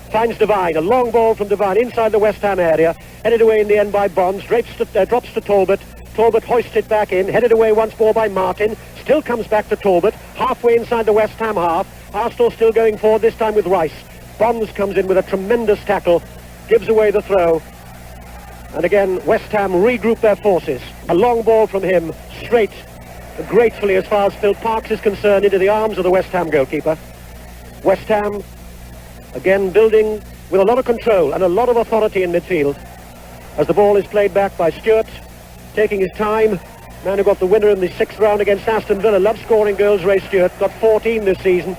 Finds Devine, a long ball from Devine inside the West Ham area. Headed away in the end by Bonds, drops to Talbot. Talbot hoists it back in, headed away once more by Martin. Still comes back to Talbot, halfway inside the West Ham half. Arsenal still going forward, this time with Rice. Bonds comes in with a tremendous tackle, gives away the throw. And again, West Ham regroup their forces. A long ball from him, straight, gratefully as far as Phil Parkes is concerned, into the arms of the West Ham goalkeeper. West Ham, again, building with a lot of control and a lot of authority in midfield. As the ball is played back by Stewart, taking his time. Man who got the winner in the 6th round against Aston Villa, loves scoring goals, Ray Stewart, got 14 this season.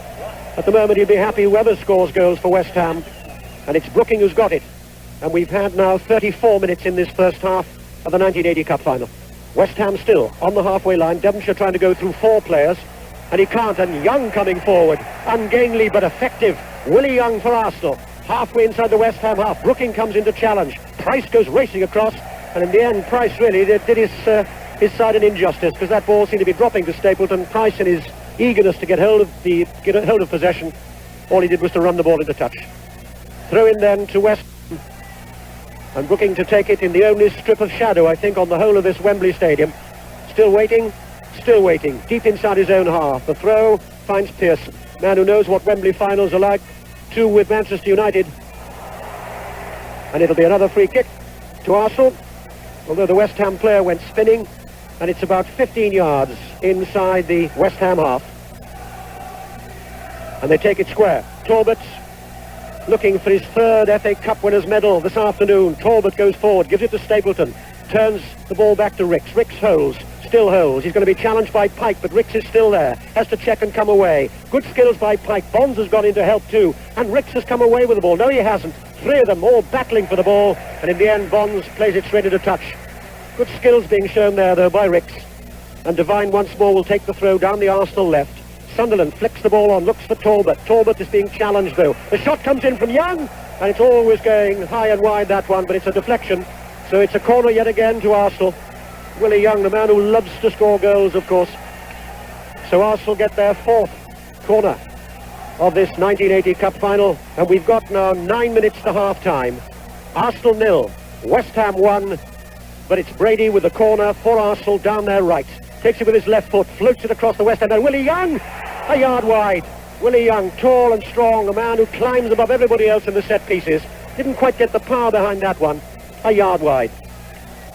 At the moment, he'll be happy whoever scores goals for West Ham. And it's Brooking who's got it. And we've had now 34 minutes in this first half of the 1980 Cup final. West Ham still on the halfway line. Devonshire trying to go through 4 players. And he can't. And Young coming forward. Ungainly but effective. Willie Young for Arsenal. Halfway inside the West Ham half. Brooking comes into challenge. Price goes racing across. And in the end, Price really did his side an injustice, because that ball seemed to be dropping to Stapleton. Price, in his eagerness to get hold of possession, all he did was to run the ball into touch. Throw in then to West Ham, and Brooking to take it in the only strip of shadow, I think, on the whole of this Wembley Stadium. Still waiting, deep inside his own half. The throw finds Pearson, man who knows what Wembley finals are like, 2 with Manchester United. And it'll be another free kick to Arsenal, although the West Ham player went spinning, and it's about 15 yards inside the West Ham half. And they take it square. Talbot looking for his 3rd FA Cup winners' medal this afternoon. Talbot goes forward, gives it to Stapleton, turns the ball back to Ricks. Ricks holds, still holds. He's going to be challenged by Pike, but Ricks is still there. Has to check and come away. Good skills by Pike. Bonds has gone in to help too, and Ricks has come away with the ball. No, he hasn't. 3 of them all battling for the ball, and in the end Bonds plays it straight into touch. Good skills being shown there though by Ricks. And Devine once more will take the throw down the Arsenal left. Sunderland flicks the ball on, looks for Talbot. Talbot is being challenged though. The shot comes in from Young, and it's always going high and wide, that one, but it's a deflection. So it's a corner yet again to Arsenal. Willie Young, the man who loves to score goals, of course. So Arsenal get their 4th corner of this 1980 Cup final, and we've got now 9 minutes to half-time. Arsenal 0, West Ham 1, but it's Brady with the corner for Arsenal down their right. Takes it with his left foot, floats it across the West Ham, and Willie Young, a yard wide. Willie Young, tall and strong, a man who climbs above everybody else in the set pieces. Didn't quite get the power behind that one, a yard wide.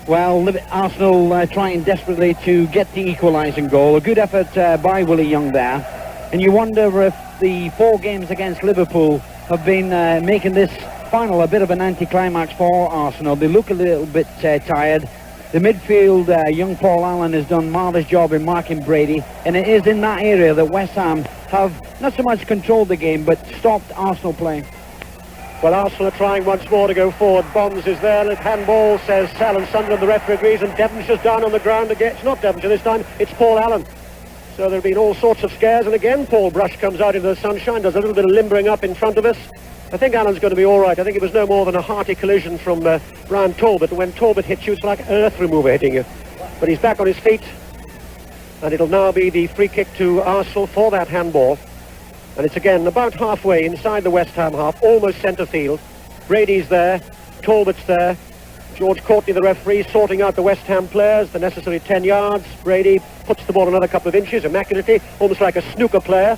Well, Arsenal trying desperately to get the equalising goal. A good effort by Willie Young there. And you wonder if the 4 games against Liverpool have been making this final a bit of an anticlimax for Arsenal. They look a little bit tired. The midfield, young Paul Allen has done a marvellous job in marking Brady, and it is in that area that West Ham have not so much controlled the game, but stopped Arsenal playing. Well, Arsenal are trying once more to go forward. Bonds is there, and handball, says Alan Sunderland, the referee agrees, and Devonshire's down on the ground again. It's not Devonshire this time, it's Paul Allen. So there have been all sorts of scares, and again Paul Brush comes out into the sunshine, does a little bit of limbering up in front of us. I think Alan's going to be all right. I think it was no more than a hearty collision from Brian Talbot. When Talbot hits you, it's like earth remover hitting you. But he's back on his feet, and it'll now be the free kick to Arsenal for that handball. And it's again about halfway inside the West Ham half, almost centre field. Brady's there, Talbot's there. George Courtney, the referee, sorting out the West Ham players, the necessary 10 yards. Brady puts the ball another couple of inches, immaculately, almost like a snooker player.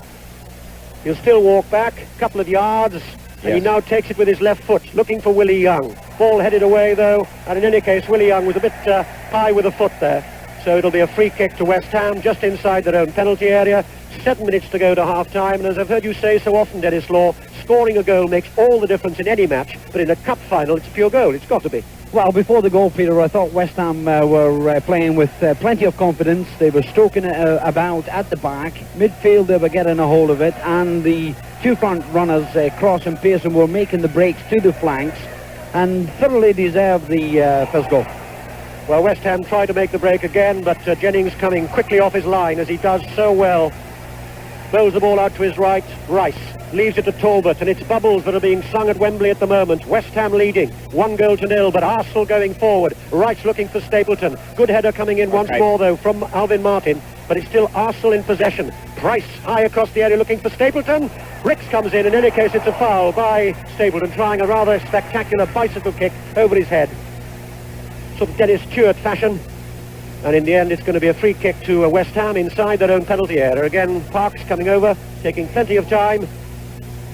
He'll still walk back, a couple of yards, and he now takes it with his left foot, looking for Willie Young. Ball headed away, though, and in any case, Willie Young was a bit high with the foot there. So it'll be a free kick to West Ham, just inside their own penalty area. 7 minutes to go to half-time, and as I've heard you say so often, Dennis Law, scoring a goal makes all the difference in any match, but in a cup final, it's a pure goal. It's got to be. Well, before the goal, Peter, I thought West Ham were playing with plenty of confidence. They were stoking it about at the back. Midfield, they were getting a hold of it, and the 2 front runners, Cross and Pearson, were making the breaks to the flanks, and thoroughly deserved the first goal. Well, West Ham tried to make the break again, but Jennings coming quickly off his line, as he does so well. Bowls the ball out to his right. Rice leaves it to Talbot, and it's bubbles that are being sung at Wembley at the moment. West Ham leading 1-0, but Arsenal going forward. Rice looking for Stapleton. Good header coming in once more, though, from Alvin Martin, but it's still Arsenal in possession. Price high across the area looking for Stapleton. Ricks comes in any case it's a foul by Stapleton, trying a rather spectacular bicycle kick over his head. Sort of Dennis Stewart fashion. And in the end, it's going to be a free kick to West Ham inside their own penalty area. Again, Parks coming over, taking plenty of time.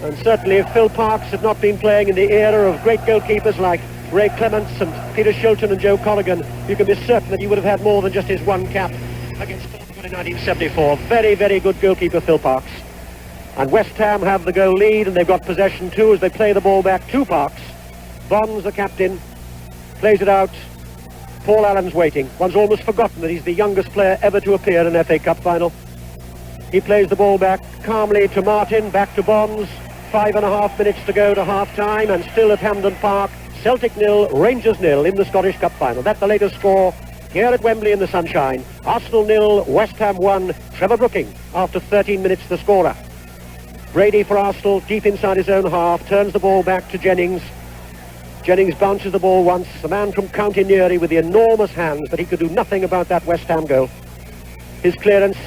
And certainly if Phil Parks had not been playing in the era of great goalkeepers like Ray Clements and Peter Shilton and Joe Colligan, you can be certain that he would have had more than just his 1 cap against Portugal in 1974. Very, very good goalkeeper, Phil Parks. And West Ham have the goal lead, and they've got possession too as they play the ball back to Parks. Bonds, the captain, plays it out. Paul Allen's waiting. One's almost forgotten that he's the youngest player ever to appear in an FA Cup final. He plays the ball back calmly to Martin, back to Bonds. 5.5 minutes to go to half-time, and still at Hampden Park, Celtic 0, Rangers 0 in the Scottish Cup final. That's the latest score here at Wembley in the sunshine. Arsenal 0, West Ham 1, Trevor Brooking after 13 minutes the scorer. Brady for Arsenal, deep inside his own half, turns the ball back to Jennings. Jennings bounces the ball once, the man from County Newry with the enormous hands, but he could do nothing about that West Ham goal. His clearance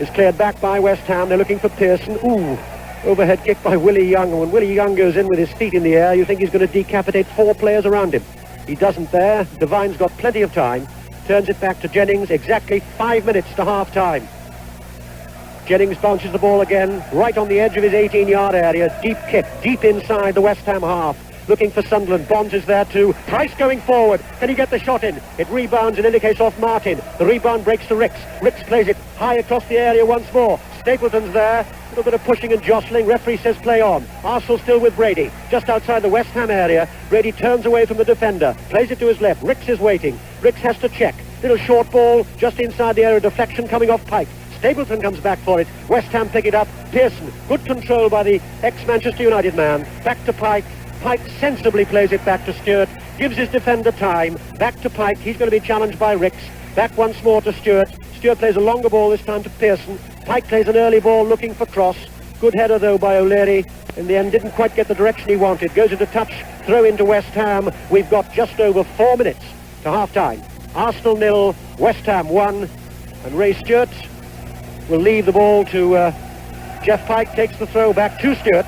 is cleared back by West Ham. They're looking for Pearson. Ooh, overhead kick by Willie Young. And when Willie Young goes in with his feet in the air, you think he's going to decapitate 4 players around him. He doesn't there. Devine's got plenty of time. Turns it back to Jennings, exactly 5 minutes to half-time. Jennings bounces the ball again, right on the edge of his 18-yard area. Deep kick, deep inside the West Ham half. Looking for Sunderland. Bonds is there too. Price going forward. Can he get the shot in? It rebounds in any case off Martin. The rebound breaks to Ricks. Ricks plays it high across the area once more. Stapleton's there. A little bit of pushing and jostling. Referee says play on. Arsenal still with Brady. Just outside the West Ham area. Brady turns away from the defender. Plays it to his left. Ricks is waiting. Ricks has to check. Little short ball just inside the area. Deflection coming off Pike. Stapleton comes back for it. West Ham pick it up. Pearson. Good control by the ex-Manchester United man. Back to Pike. Pike sensibly plays it back to Stewart, gives his defender time, back to Pike, he's going to be challenged by Ricks, back once more to Stewart. Stewart plays a longer ball this time to Pearson. Pike plays an early ball looking for Cross. Good header though by O'Leary, in the end didn't quite get the direction he wanted. Goes into touch, throw into West Ham. We've got just over 4 minutes to half-time. Arsenal 0, West Ham 1, and Ray Stewart will leave the ball to Jeff Pike, takes the throw back to Stewart.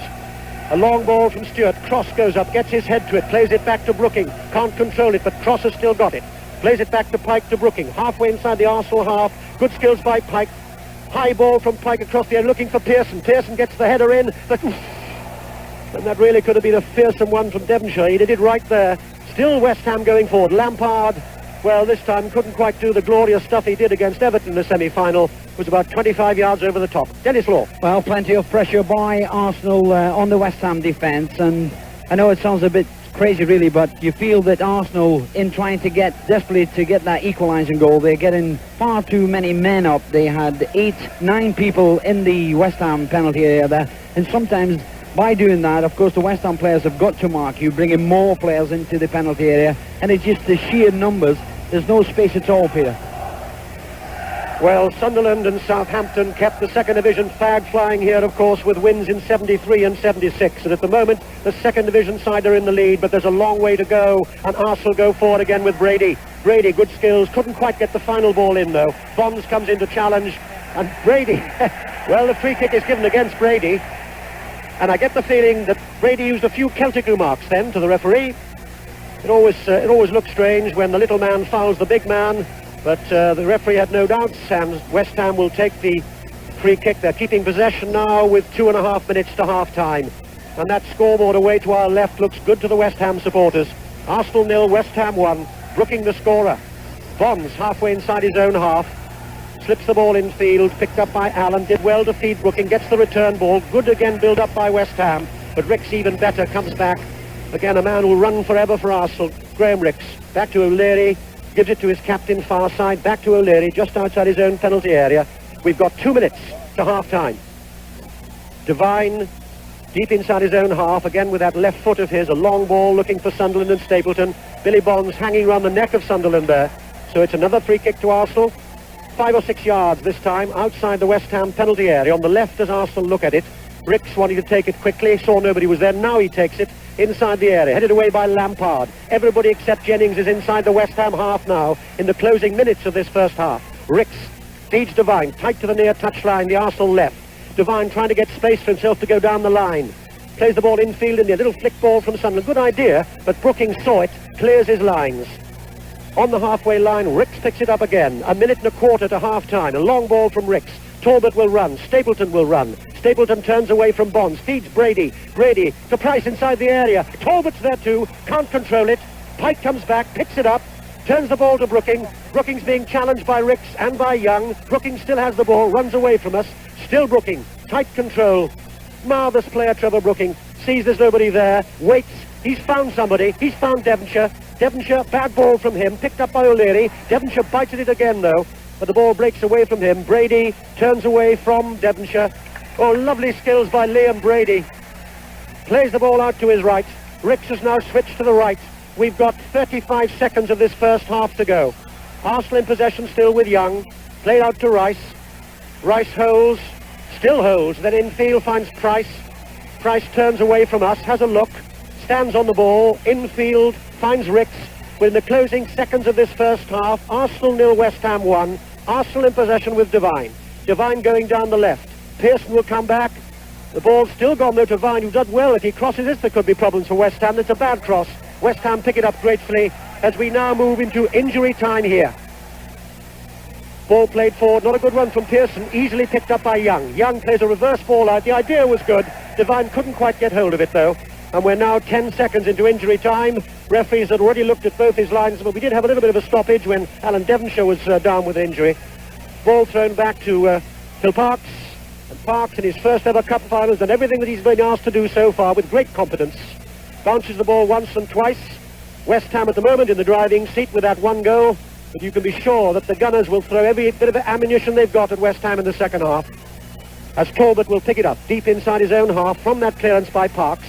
A long ball from Stewart, Cross goes up, gets his head to it, plays it back to Brooking, can't control it, but Cross has still got it. Plays it back to Pike to Brooking, halfway inside the Arsenal half, good skills by Pike. High ball from Pike across the air, looking for Pearson. Pearson gets the header in, but and that really could have been a fearsome one from Devonshire. He did it right there. Still West Ham going forward. Lampard, well, this time couldn't quite do the glorious stuff he did against Everton in the semi-final. Was about 25 yards over the top. Dennis Law. Well, plenty of pressure by Arsenal on the West Ham defence, and I know it sounds a bit crazy really, but you feel that Arsenal, in trying to desperately to get that equalising goal, they're getting far too many men up. They had 8, 9 people in the West Ham penalty area there, and sometimes by doing that, of course, the West Ham players have got to mark you, bringing more players into the penalty area, and it's just the sheer numbers. There's no space at all, Peter. Well, Sunderland and Southampton kept the second division flag flying here, of course, with wins in 73 and 76. And at the moment, the second division side are in the lead, but there's a long way to go. And Arsenal go forward again with Brady. Brady, good skills, couldn't quite get the final ball in, though. Bonds comes in to challenge, and Brady, well, the free kick is given against Brady. And I get the feeling that Brady used a few Celtic remarks then to the referee. It always looks strange when the little man fouls the big man. But the referee had no doubts, and West Ham will take the free kick. They're keeping possession now with 2.5 minutes to half-time. And that scoreboard away to our left looks good to the West Ham supporters. Arsenal 0, West Ham 1. Brooking the scorer. Bonds halfway inside his own half. Slips the ball in field, picked up by Allen. Did well to feed Brooking, gets the return ball. Good again, build up by West Ham. But Ricks even better, comes back. Again, a man who will run forever for Arsenal. Graham Ricks. Back to O'Leary. Gives it to his captain, far side, back to O'Leary, just outside his own penalty area. We've got 2 minutes to half-time. Devine, deep inside his own half, again with that left foot of his, a long ball looking for Sunderland and Stapleton. Billy Bonds hanging around the neck of Sunderland there. So it's another free kick to Arsenal. 5 or 6 yards this time, outside the West Ham penalty area. On the left as Arsenal look at it. Ricks wanting to take it quickly, saw nobody was there, now he takes it. Inside the area, headed away by Lampard. Everybody except Jennings is inside the West Ham half now in the closing minutes of this first half. Ricks feeds Devine, tight to the near touchline, the Arsenal left. Devine trying to get space for himself to go down the line. Plays the ball infield in the little flick ball from Sunderland. Good idea, but Brooking saw it, clears his lines. On the halfway line, Ricks picks it up again. 1.25 minutes to half-time. A long ball from Ricks. Talbot will run, Stapleton will run. Stapleton turns away from Bonds, feeds Brady. Brady to Price inside the area. Talbot's there too, can't control it. Pike comes back, picks it up, turns the ball to Brooking. Brooking's being challenged by Ricks and by Young. Brooking still has the ball, runs away from us. Still Brooking, tight control. Marvellous player, Trevor Brooking. Sees there's nobody there, waits. He's found somebody, he's found Devonshire. Devonshire, bad ball from him, picked up by O'Leary. Devonshire bites at it again though, but the ball breaks away from him. Brady turns away from Devonshire. Oh, lovely skills by Liam Brady. Plays the ball out to his right. Ricks has now switched to the right. We've got 35 seconds of this first half to go. Arsenal in possession still with Young. Played out to Rice. Rice holds, still holds, then infield finds Price. Price turns away from us, has a look, stands on the ball, infield, finds Ricks. Within the closing seconds of this first half, Arsenal 0, West Ham 1. Arsenal in possession with Devine. Devine going down the left. Pearson will come back. The ball's still gone though to Devine, who does well. If he crosses this, there could be problems for West Ham. It's a bad cross. West Ham pick it up gratefully as we now move into injury time here. Ball played forward, not a good run from Pearson, easily picked up by Young. Young plays a reverse ball out. The idea was good. Devine couldn't quite get hold of it though. And we're now 10 seconds into injury time. Referees had already looked at both his lines, but we did have a little bit of a stoppage when Alan Devonshire was down with injury. Ball thrown back to Phil Parkes. And Parkes in his first ever cup final has done everything that he's been asked to do so far with great competence. Bounces the ball once and twice. West Ham at the moment in the driving seat with that one goal. But you can be sure that the Gunners will throw every bit of ammunition they've got at West Ham in the second half. As Talbot will pick it up deep inside his own half from that clearance by Parkes.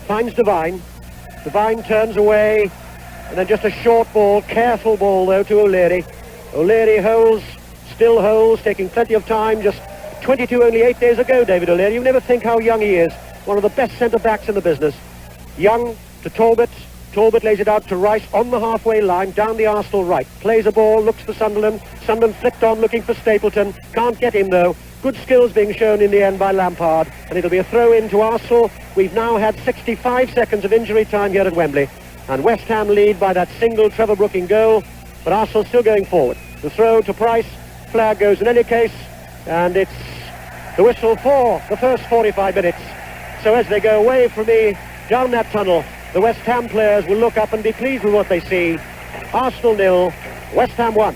Finds Devine. Devine turns away. And then just a short ball, careful ball though to O'Leary. O'Leary holds, still holds, taking plenty of time, just 22 only 8 days ago, David O'Leary. You never think how young he is. One of the best centre-backs in the business. Young to Talbot. Talbot lays it out to Rice on the halfway line, down the Arsenal right. Plays a ball, looks for Sunderland. Sunderland flicked on, looking for Stapleton. Can't get him, though. Good skills being shown in the end by Lampard. And it'll be a throw-in to Arsenal. We've now had 65 seconds of injury time here at Wembley. And West Ham lead by that single Trevor Brooking goal. But Arsenal still going forward. The throw to Price. Flag goes in any case. And it's the whistle for the first 45 minutes. So as they go away from me down that tunnel, the West Ham players will look up and be pleased with what they see. Arsenal 0, West Ham 1.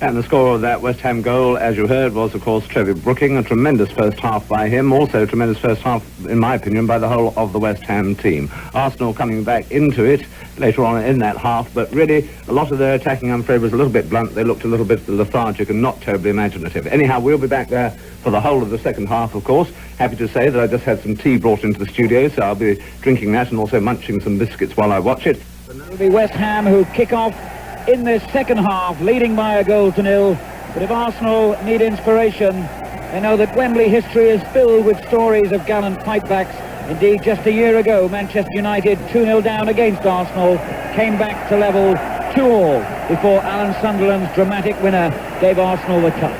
And the score of that West Ham goal, as you heard, was, of course, Trevor Brooking. A tremendous first half by him. Also a tremendous first half, in my opinion, by the whole of the West Ham team. Arsenal coming back into it later on in that half, but really a lot of their attacking, I'm afraid, was a little bit blunt. They looked a little bit lethargic and not terribly imaginative. Anyhow, we'll be back there for the whole of the second half, of course. Happy to say that I just had some tea brought into the studio, so I'll be drinking that and also munching some biscuits while I watch it. It'll be West Ham who kick off in this second half, leading by a goal to nil. But if Arsenal need inspiration, they know that Wembley history is filled with stories of gallant fightbacks. Indeed, just a year ago, Manchester United 2-0 down against Arsenal, came back to level 2-2 before Alan Sunderland's dramatic winner gave Arsenal the cup.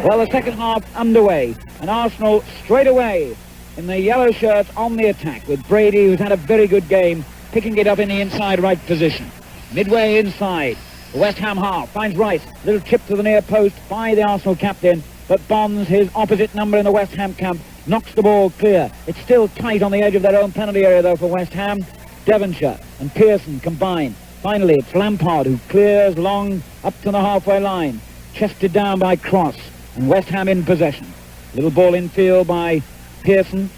Well, the second half underway, and Arsenal straight away in the yellow shirts on the attack, with Brady, who's had a very good game, picking it up in the inside right position. Midway inside, the West Ham half finds Rice, little chip to the near post by the Arsenal captain, but Bonds, his opposite number in the West Ham camp, knocks the ball clear. It's still tight on the edge of their own penalty area, though, for West Ham. Devonshire and Pearson combine. Finally, it's Lampard who clears long up to the halfway line, chested down by Cross, and West Ham in possession. Little ball infield by Pearson.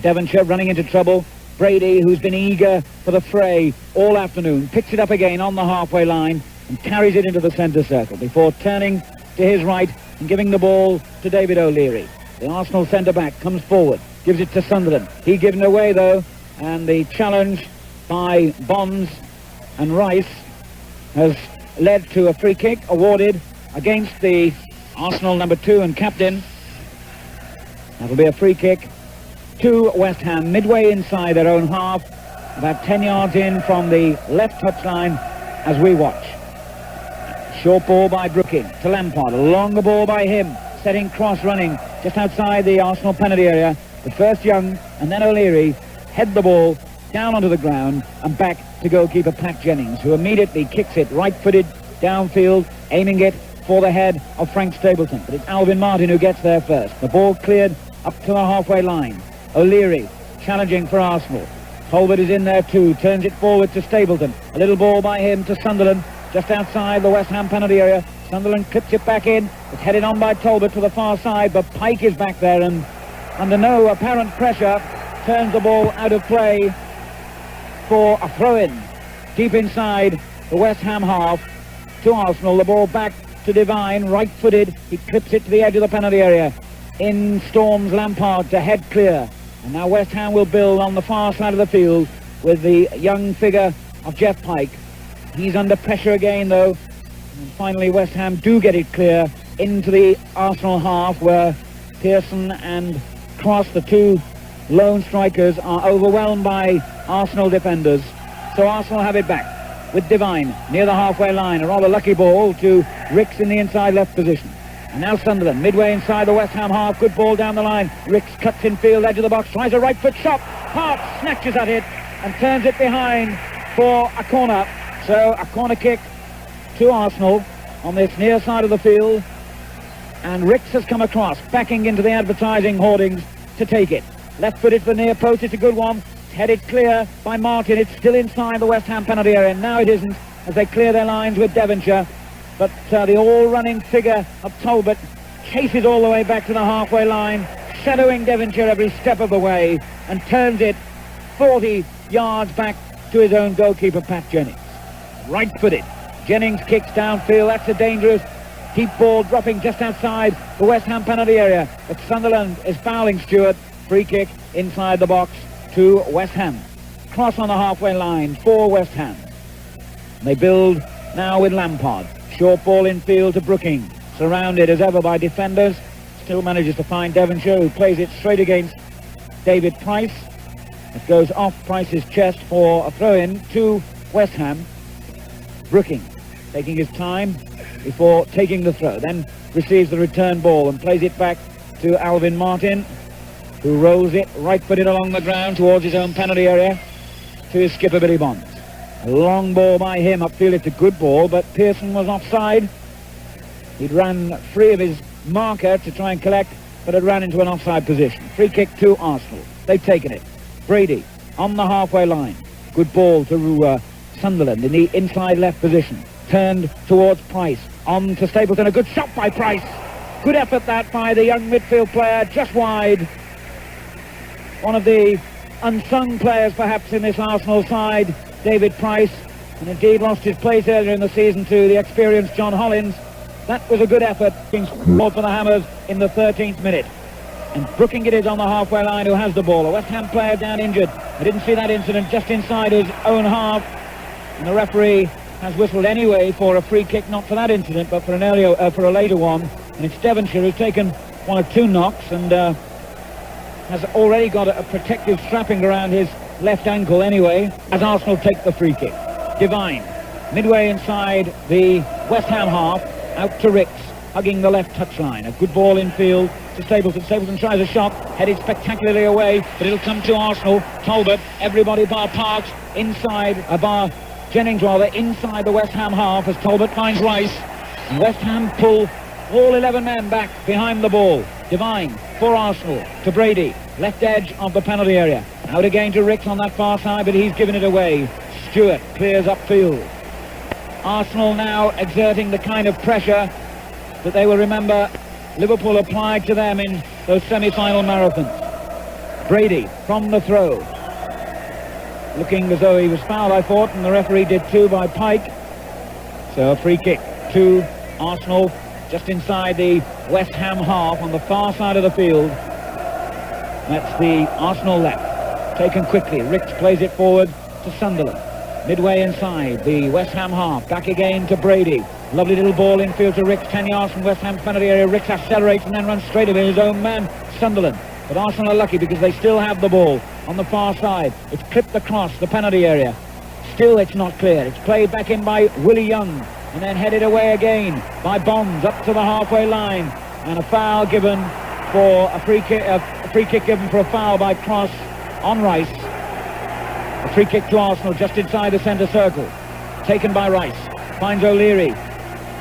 Devonshire running into trouble. Brady, who's been eager for the fray all afternoon, picks it up again on the halfway line and carries it into the centre circle before turning to his right and giving the ball to David O'Leary. The Arsenal centre-back comes forward, gives it to Sunderland. He given it away, though, and the challenge by Bonds and Rice has led to a free kick awarded against the Arsenal number 2 and captain. That'll be a free kick to West Ham, midway inside their own half, about 10 yards in from the left touchline as we watch. Short ball by Brooking to Lampard, a longer ball by him, setting Cross running just outside the Arsenal penalty area. But first Young and then O'Leary head the ball down onto the ground and back to goalkeeper Pat Jennings, who immediately kicks it right-footed downfield, aiming it for the head of Frank Stapleton. But it's Alvin Martin who gets there first. The ball cleared up to the halfway line. O'Leary challenging for Arsenal. Talbot is in there too, turns it forward to Stapleton. A little ball by him to Sunderland, just outside the West Ham penalty area. Sunderland clips it back in. It's headed on by Talbot to the far side, but Pike is back there and under no apparent pressure turns the ball out of play for a throw-in deep inside the West Ham half to Arsenal. The ball back to Devine, right-footed. He clips it to the edge of the penalty area. In storms Lampard to head clear. And now West Ham will build on the far side of the field with the young figure of Jeff Pike. He's under pressure again, though. And finally, West Ham do get it clear into the Arsenal half, where Pearson and Cross, the two lone strikers, are overwhelmed by Arsenal defenders. So Arsenal have it back with Devine near the halfway line. A rather lucky ball to Ricks in the inside left position. And now Sunderland, midway inside the West Ham half. Good ball down the line. Ricks cuts in field, edge of the box, tries a right foot shot. Hart snatches at it and turns it behind for a corner. So a corner kick to Arsenal on this near side of the field. And Ricks has come across, backing into the advertising hoardings to take it. Left footed to the near post, it's a good one. It's headed clear by Martin. It's still inside the West Ham penalty area. Now it isn't, as they clear their lines with Devonshire. But the all-running figure of Talbot chases all the way back to the halfway line, shadowing Devonshire every step of the way, and turns it 40 yards back to his own goalkeeper, Pat Jennings. Right-footed. Jennings kicks downfield. That's a dangerous deep ball dropping just outside the West Ham penalty area. But Sunderland is fouling Stewart. Free kick inside the box to West Ham. Cross on the halfway line for West Ham. And they build now with Lampard. Short ball infield to Brooking. Surrounded as ever by defenders. Still manages to find Devonshire, who plays it straight against David Price. It goes off Price's chest for a throw-in to West Ham. Brooking taking his time before taking the throw, then receives the return ball and plays it back to Alvin Martin, who rolls it right-footed along the ground towards his own penalty area to his skipper Billy Bonds. A long ball by him upfield. It's a good ball, but Pearson was offside. He'd ran free of his marker to try and collect, but had ran into an offside position. Free kick to Arsenal. They've taken it. Brady on the halfway line. Good ball to Sunderland in the inside left position. Turned towards Price. On to Stapleton. A good shot by Price. Good effort that by the young midfield player, just wide. One of the unsung players perhaps in this Arsenal side, David Price, and indeed lost his place earlier in the season to the experienced John Hollins. That was a good effort being scored for the Hammers in the 13th minute. And Brooking it is on the halfway line, who has the ball. A West Ham player down injured. I didn't see that incident, just inside his own half. And the referee has whistled anyway for a free kick, not for that incident, but for for a later one. And it's Devonshire who's taken one or two knocks and has already got a protective strapping around his left ankle anyway, as Arsenal take the free kick. Devine, midway inside the West Ham half, out to Ricks, hugging the left touchline. A good ball in field to Stapleton. Stapleton tries a shot, headed spectacularly away, but it'll come to Arsenal. Talbot, everybody bar Parks, inside, bar Jennings rather, inside the West Ham half as Talbot finds Rice. And West Ham pull all 11 men back behind the ball. Devine for Arsenal to Brady, left edge of the penalty area. Out again to Ricks on that far side, but he's given it away. Stewart clears upfield. Arsenal now exerting the kind of pressure that they will remember Liverpool applied to them in those semi-final marathons. Brady from the throw. Looking as though he was fouled, I thought, and the referee did too by Pike. So a free kick to Arsenal just inside the West Ham half on the far side of the field. That's the Arsenal left. Taken quickly. Ricks plays it forward to Sunderland. Midway inside the West Ham half. Back again to Brady. Lovely little ball infield to Ricks. 10 yards from West Ham's penalty area. Ricks accelerates and then runs straight at his own man, Sunderland. But Arsenal are lucky because they still have the ball on the far side. It's clipped across the penalty area. Still it's not clear. It's played back in by Willie Young and then headed away again by Bonds up to the halfway line. And a foul given for a free kick given for a foul by Cross on Rice. A free kick to Arsenal just inside the centre circle. Taken by Rice. Finds O'Leary.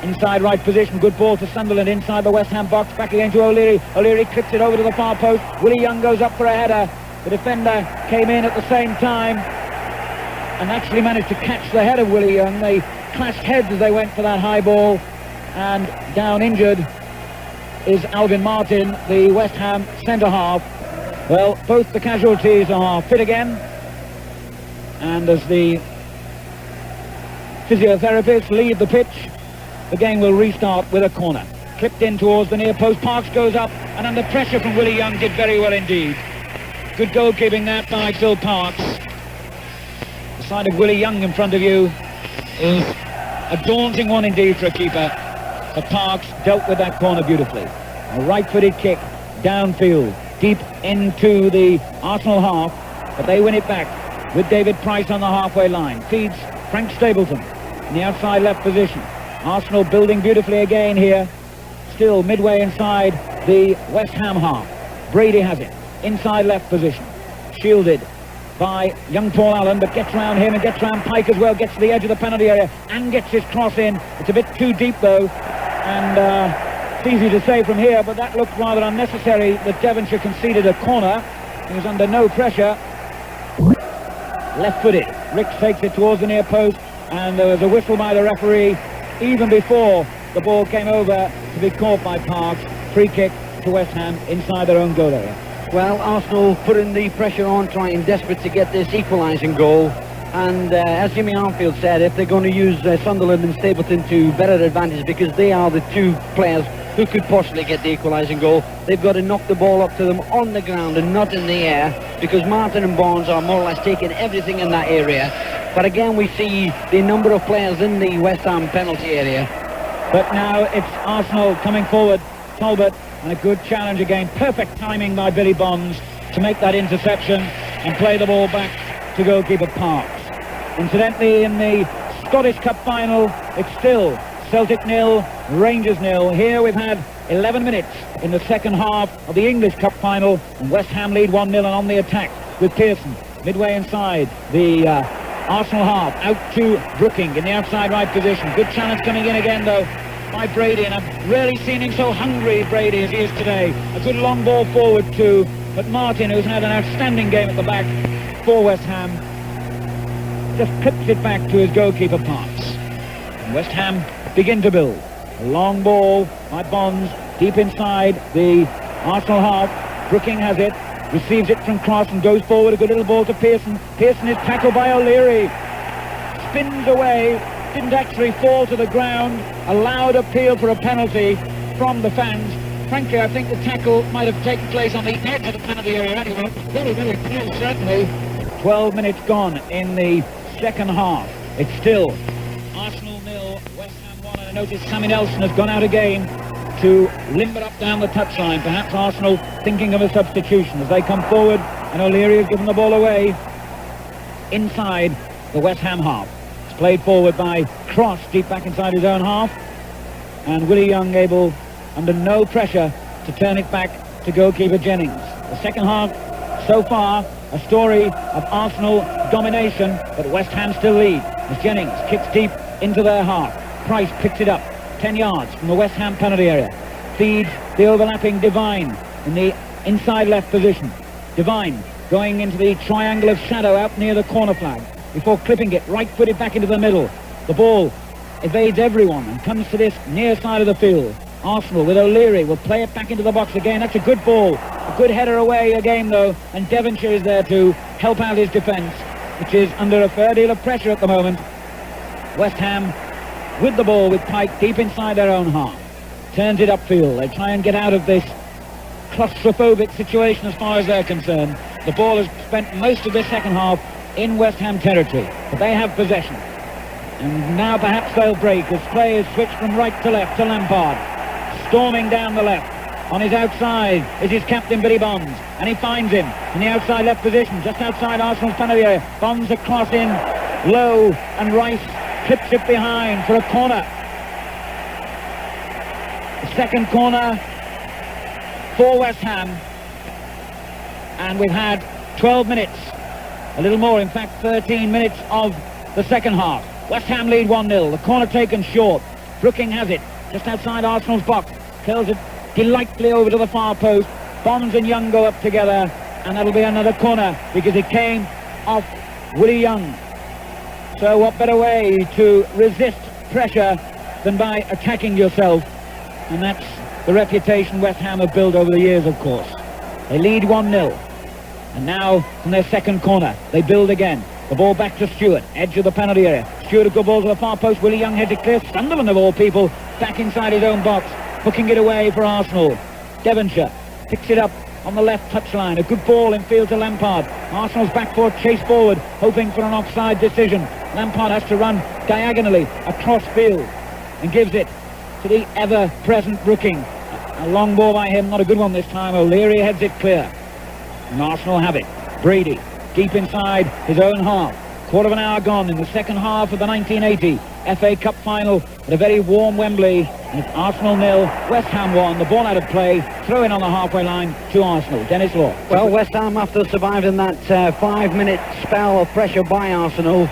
Inside right position. Good ball to Sunderland inside the West Ham box. Back again to O'Leary. O'Leary clips it over to the far post. Willie Young goes up for a header. The defender came in at the same time and actually managed to catch the head of Willie Young. They clashed heads as they went for that high ball. And down injured is Alvin Martin, the West Ham centre half. Well, both the casualties are fit again. And as the physiotherapists leave the pitch, the game will restart with a corner. Clipped in towards the near post. Parks goes up and under pressure from Willie Young did very well indeed. Good goalkeeping that by Phil Parks. The side of Willie Young in front of you is a daunting one indeed for a keeper. But Parks dealt with that corner beautifully. A right-footed kick downfield, deep into the Arsenal half, but they win it back with David Price on the halfway line. Feeds Frank Stapleton in the outside left position. Arsenal building beautifully again here. Still midway inside the West Ham half. Brady has it. Inside left position. Shielded by young Paul Allen, but gets round him and gets round Pike as well. Gets to the edge of the penalty area and gets his cross in. It's a bit too deep though. And it's easy to say from here, but that looked rather unnecessary that Devonshire conceded a corner. He was under no pressure. Left-footed. Ricks takes it towards the near post, and there was a whistle by the referee even before the ball came over to be caught by Parks. Free kick to West Ham inside their own goal area. Well, Arsenal putting the pressure on, trying desperate to get this equalising goal. And as Jimmy Armfield said, if they're going to use Sunderland and Stapleton to better advantage, because they are the two players who could possibly get the equalising goal, they've got to knock the ball up to them on the ground and not in the air, because Martin and Bonds are more or less taking everything in that area. But again, we see the number of players in the West Ham penalty area. But now it's Arsenal coming forward. Talbot And a good challenge again. Perfect timing by Billy Bonds to make that interception and play the ball back to goalkeeper Parks. Incidentally, in the Scottish Cup final, it's still Celtic 0, Rangers 0. Here we've had 11 minutes in the second half of the English Cup final, and West Ham lead 1-0 and on the attack with Pearson midway inside the Arsenal half, out to Brooking in the outside right position. Good challenge coming in again though by Brady, and I've rarely seen him so hungry, Brady, as he is today. A good long ball forward too, but Martin, who's had an outstanding game at the back for West Ham, just clips it back to his goalkeeper Parks. And West Ham begin to build. A long ball by Bonds deep inside the Arsenal half. Brooking has it, receives it from Cross and goes forward. A good little ball to Pearson. Pearson is tackled by O'Leary. Spins away, didn't actually fall to the ground. A loud appeal for a penalty from the fans. Frankly, I think the tackle might have taken place on the edge of the penalty area anyway. Very, very close, certainly. 12 minutes gone in the second half. It's still Arsenal 0, West Ham 1, and I notice Sammy Nelson has gone out again to limber up down the touchline. Perhaps Arsenal thinking of a substitution as they come forward, and O'Leary has given the ball away inside the West Ham half. It's played forward by Cross deep back inside his own half, and Willie Young able, under no pressure, to turn it back to goalkeeper Jennings. The second half, so far, a story of Arsenal domination, but West Ham still lead as Jennings kicks deep into their half. Price picks it up 10 yards from the West Ham penalty area, feeds the overlapping Devine in the inside left position. Devine going into the triangle of shadow out near the corner flag before clipping it right-footed back into the middle. The ball evades everyone and comes to this near side of the field. Arsenal with O'Leary will play it back into the box again. That's a good ball, a good header away again though, and Devonshire is there to help out his defence, which is under a fair deal of pressure at the moment. West Ham with the ball with Pike deep inside their own half. Turns it upfield. They try and get out of this claustrophobic situation as far as they're concerned. The ball has spent most of the second half in West Ham territory, but they have possession. And now perhaps they'll break as play is switched from right to left to Lampard. Storming down the left. On his outside is his captain Billy Bonds, and he finds him in the outside left position, just outside Arsenal's penalty area. Bonds across in low, and Rice clips it behind for a corner. The second corner for West Ham, and we've had 12 minutes, a little more, in fact 13 minutes of the second half. West Ham lead 1-0, the corner taken short. Brooking has it just outside Arsenal's box, curls it delightfully over to the far post. Bonds and Young go up together, and that'll be another corner because it came off Willie Young. So what better way to resist pressure than by attacking yourself? And that's the reputation West Ham have built over the years, of course. They lead 1-0. And now, from their second corner, they build again. The ball back to Stewart, edge of the penalty area. Stewart a good ball to the far post. Willie Young heads it clear. Sunderland, of all people, back inside his own box, hooking it away for Arsenal. Devonshire picks it up on the left touchline. A good ball in field to Lampard. Arsenal's back four chase forward, hoping for an offside decision. Lampard has to run diagonally across field and gives it to the ever-present Brooking. A long ball by him, not a good one this time. O'Leary heads it clear. And Arsenal have it. Brady, deep inside his own half. Quarter of an hour gone in the second half of the 1980 FA Cup final at a very warm Wembley. And it's Arsenal 0, West Ham 1. The ball out of play, throw in on the halfway line to Arsenal. Dennis Law. Well, West Ham, after surviving that 5-minute spell of pressure by Arsenal,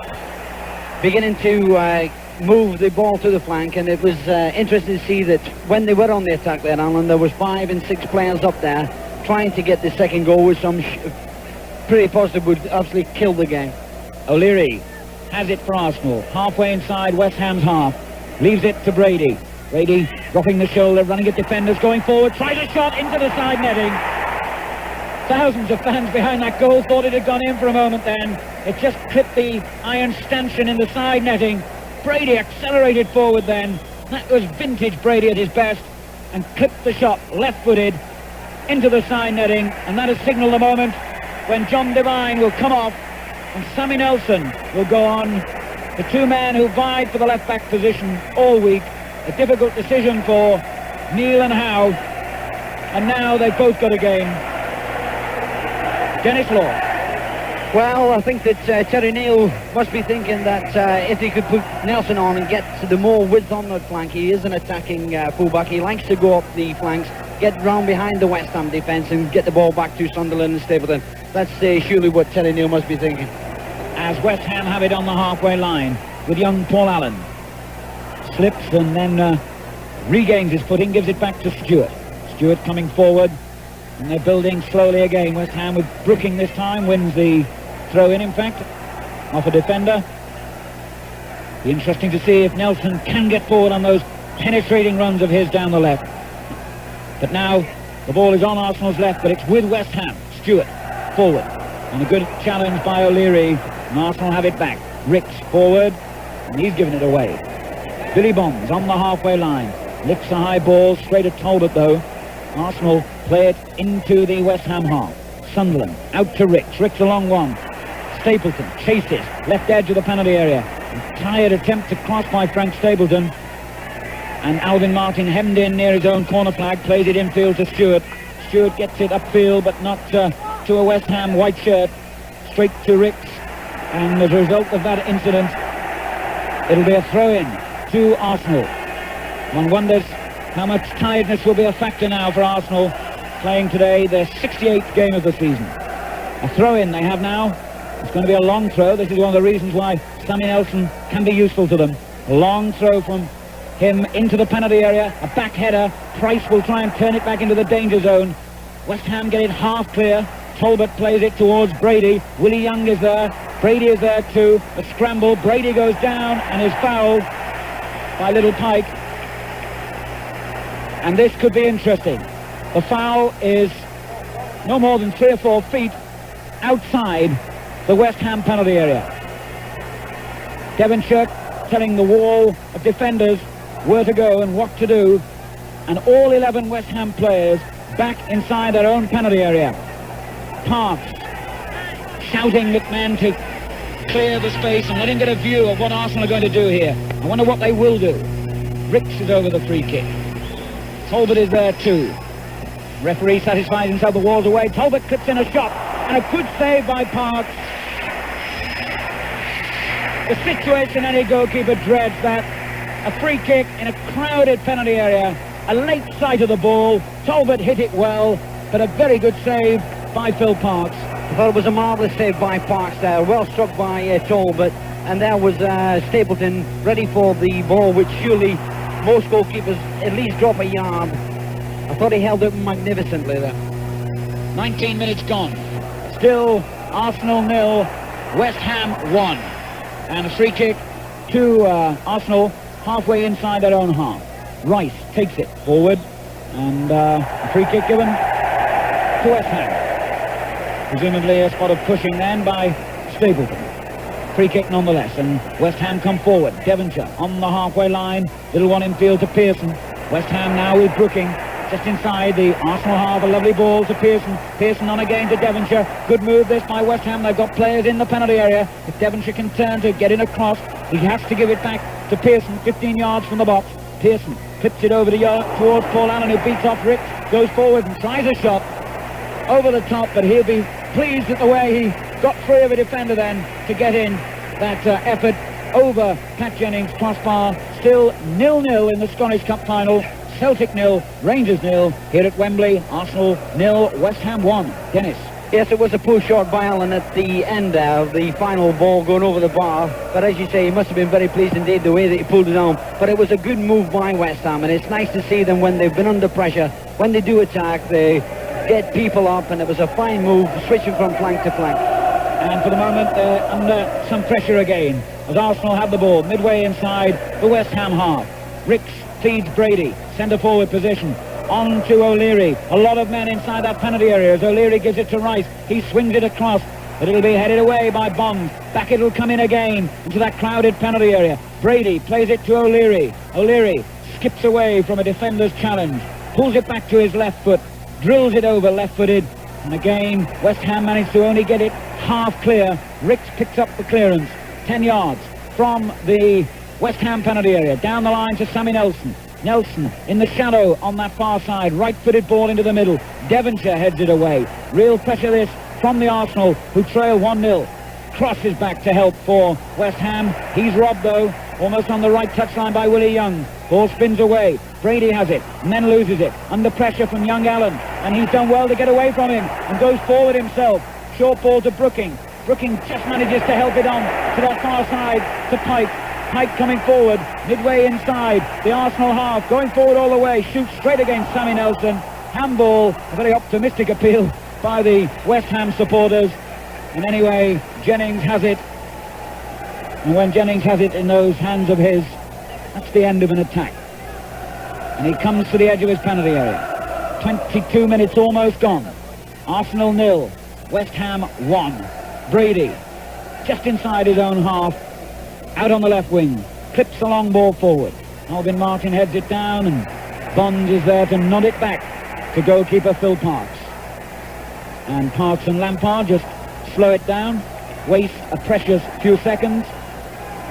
beginning to move the ball to the flank, and it was interesting to see that when they were on the attack there, Alan, there was 5 and 6 players up there trying to get the second goal, which I'm pretty positive would absolutely kill the game. O'Leary has it for Arsenal, halfway inside West Ham's half, leaves it to Brady. Brady dropping the shoulder, running at defenders, going forward, tries a shot into the side netting. Thousands of fans behind that goal thought it had gone in for a moment then. It just clipped the iron stanchion in the side netting. Brady accelerated forward then. That was vintage Brady at his best, and clipped the shot left-footed into the side netting, and that has signalled the moment when John Devine will come off and Sammy Nelson will go on. The two men who vied for the left-back position all week. A difficult decision for Neil and Howe. and now they've both got a game. Dennis Law. Well, I think that Terry Neal must be thinking that if he could put Nelson on and get the more width on that flank, he is an attacking fullback. He likes to go up the flanks, get round behind the West Ham defence and get the ball back to Sunderland and Stapleton. That's surely what Terry Neal must be thinking. As West Ham have it on the halfway line with young Paul Allen. Slips and then regains his footing, gives it back to Stewart. Stewart coming forward, and they're building slowly again. West Ham with Brooking this time, wins the throw-in, in fact, off a defender. Be interesting to see if Nelson can get forward on those penetrating runs of his down the left. But now the ball is on Arsenal's left, but it's with West Ham. Stewart forward, and a good challenge by O'Leary, and Arsenal have it back. Ricks forward, and he's given it away. Billy Bonds on the halfway line, lifts a high ball straight at Talbot though. Arsenal play it into the West Ham half. Sunderland out to Ricks. Ricks a long one. Stapleton chases left edge of the penalty area. A tired attempt to cross by Frank Stapleton, and Alvin Martin hemmed in near his own corner flag, plays it infield to Stewart. Stewart gets it upfield, but not to a West Ham white shirt, straight to Ricks, and as a result of that incident it'll be a throw-in to Arsenal. One wonders how much tiredness will be a factor now for Arsenal, playing today their 68th game of the season. A throw-in they have now. It's going to be a long throw. This is one of the reasons why Sammy Nelson can be useful to them. A long throw from him into the penalty area, a back header. Price will try and turn it back into the danger zone. West Ham get it half clear. Talbot plays it towards Brady. Willie Young is there. Brady is there too. A scramble. Brady goes down and is fouled by Little Pike. And this could be interesting. The foul is no more than 3 or 4 feet outside the West Ham penalty area. Devonshire telling the wall of defenders where to go and what to do, and all 11 West Ham players back inside their own penalty area. Parks shouting McMahon to clear the space and let him get a view of what Arsenal are going to do here. I wonder what they will do. Ricks is over the free kick. Talbot is there too. Referee satisfies himself, the wall's away. Talbot clips in a shot, and a good save by Parks. The situation any goalkeeper dreads, that a free kick in a crowded penalty area, a late sight of the ball. Talbot hit it well, but a very good save by Phil Parks. I thought it was a marvellous save by Parks there, well struck by Talbot, and there was Stapleton ready for the ball, which surely most goalkeepers at least drop a yard. I thought he held it magnificently there. 19 minutes gone. Still Arsenal 0, West Ham 1. And a free kick to Arsenal halfway inside their own half. Rice takes it forward, and a free kick given to West Ham. Presumably a spot of pushing then by Stapleton. Free kick nonetheless, and West Ham come forward. Devonshire on the halfway line. Little one in field to Pearson. West Ham now with Brooking. Just inside the Arsenal half, a lovely ball to Pearson. Pearson on again to Devonshire. Good move this by West Ham. They've got players in the penalty area. If Devonshire can turn to get in across, he has to give it back to Pearson, 15 yards from the box. Pearson clips it over towards Paul Allen, who beats off Ricks, goes forward and tries a shot over the top, but he'll be pleased at the way he got free of a defender then to get in that effort over Pat Jennings' crossbar. Still 0-0 in the Scottish Cup final. Celtic 0, Rangers 0 here at Wembley. Arsenal 0, West Ham 1. Dennis. Yes, it was a pull shot by Allen at the end there, the final ball going over the bar. But as you say, he must have been very pleased indeed the way that he pulled it on. But it was a good move by West Ham, and it's nice to see them when they've been under pressure. When they do attack, they get people up, and it was a fine move, switching from flank to flank. And for the moment, they're under some pressure again, as Arsenal have the ball midway inside the West Ham half. Ricks feeds Brady, centre forward position. On to O'Leary. A lot of men inside that penalty area as O'Leary gives it to Rice. He swings it across, but it'll be headed away by Bonds. Back it'll come in again into that crowded penalty area. Brady plays it to O'Leary. O'Leary skips away from a defender's challenge, pulls it back to his left foot, drills it over left-footed, and again West Ham managed to only get it half clear. Ricks picks up the clearance 10 yards from the West Ham penalty area, down the line to Sammy Nelson. Nelson in the shadow on that far side. Right-footed ball into the middle. Devonshire heads it away. Real pressure this from the Arsenal, who trail 1-0. Cross is back to help for West Ham. He's robbed, though, almost on the right touchline by Willie Young. Ball spins away. Brady has it, and then loses it. Under pressure from young Allen, and he's done well to get away from him, and goes forward himself. Short ball to Brooking. Brooking just manages to help it on to that far side to Pike. Pike coming forward, midway inside the Arsenal half, going forward all the way, shoots straight against Sammy Nelson. Handball, a very optimistic appeal by the West Ham supporters. And anyway, Jennings has it. And when Jennings has it in those hands of his, that's the end of an attack. And he comes to the edge of his penalty area. 22 minutes almost gone. Arsenal 0, West Ham 1. Brady, just inside his own half, out on the left wing, clips the long ball forward. Alvin Martin heads it down, and Bonds is there to nod it back to goalkeeper Phil Parkes. And Parkes and Lampard just slow it down, waste a precious few seconds.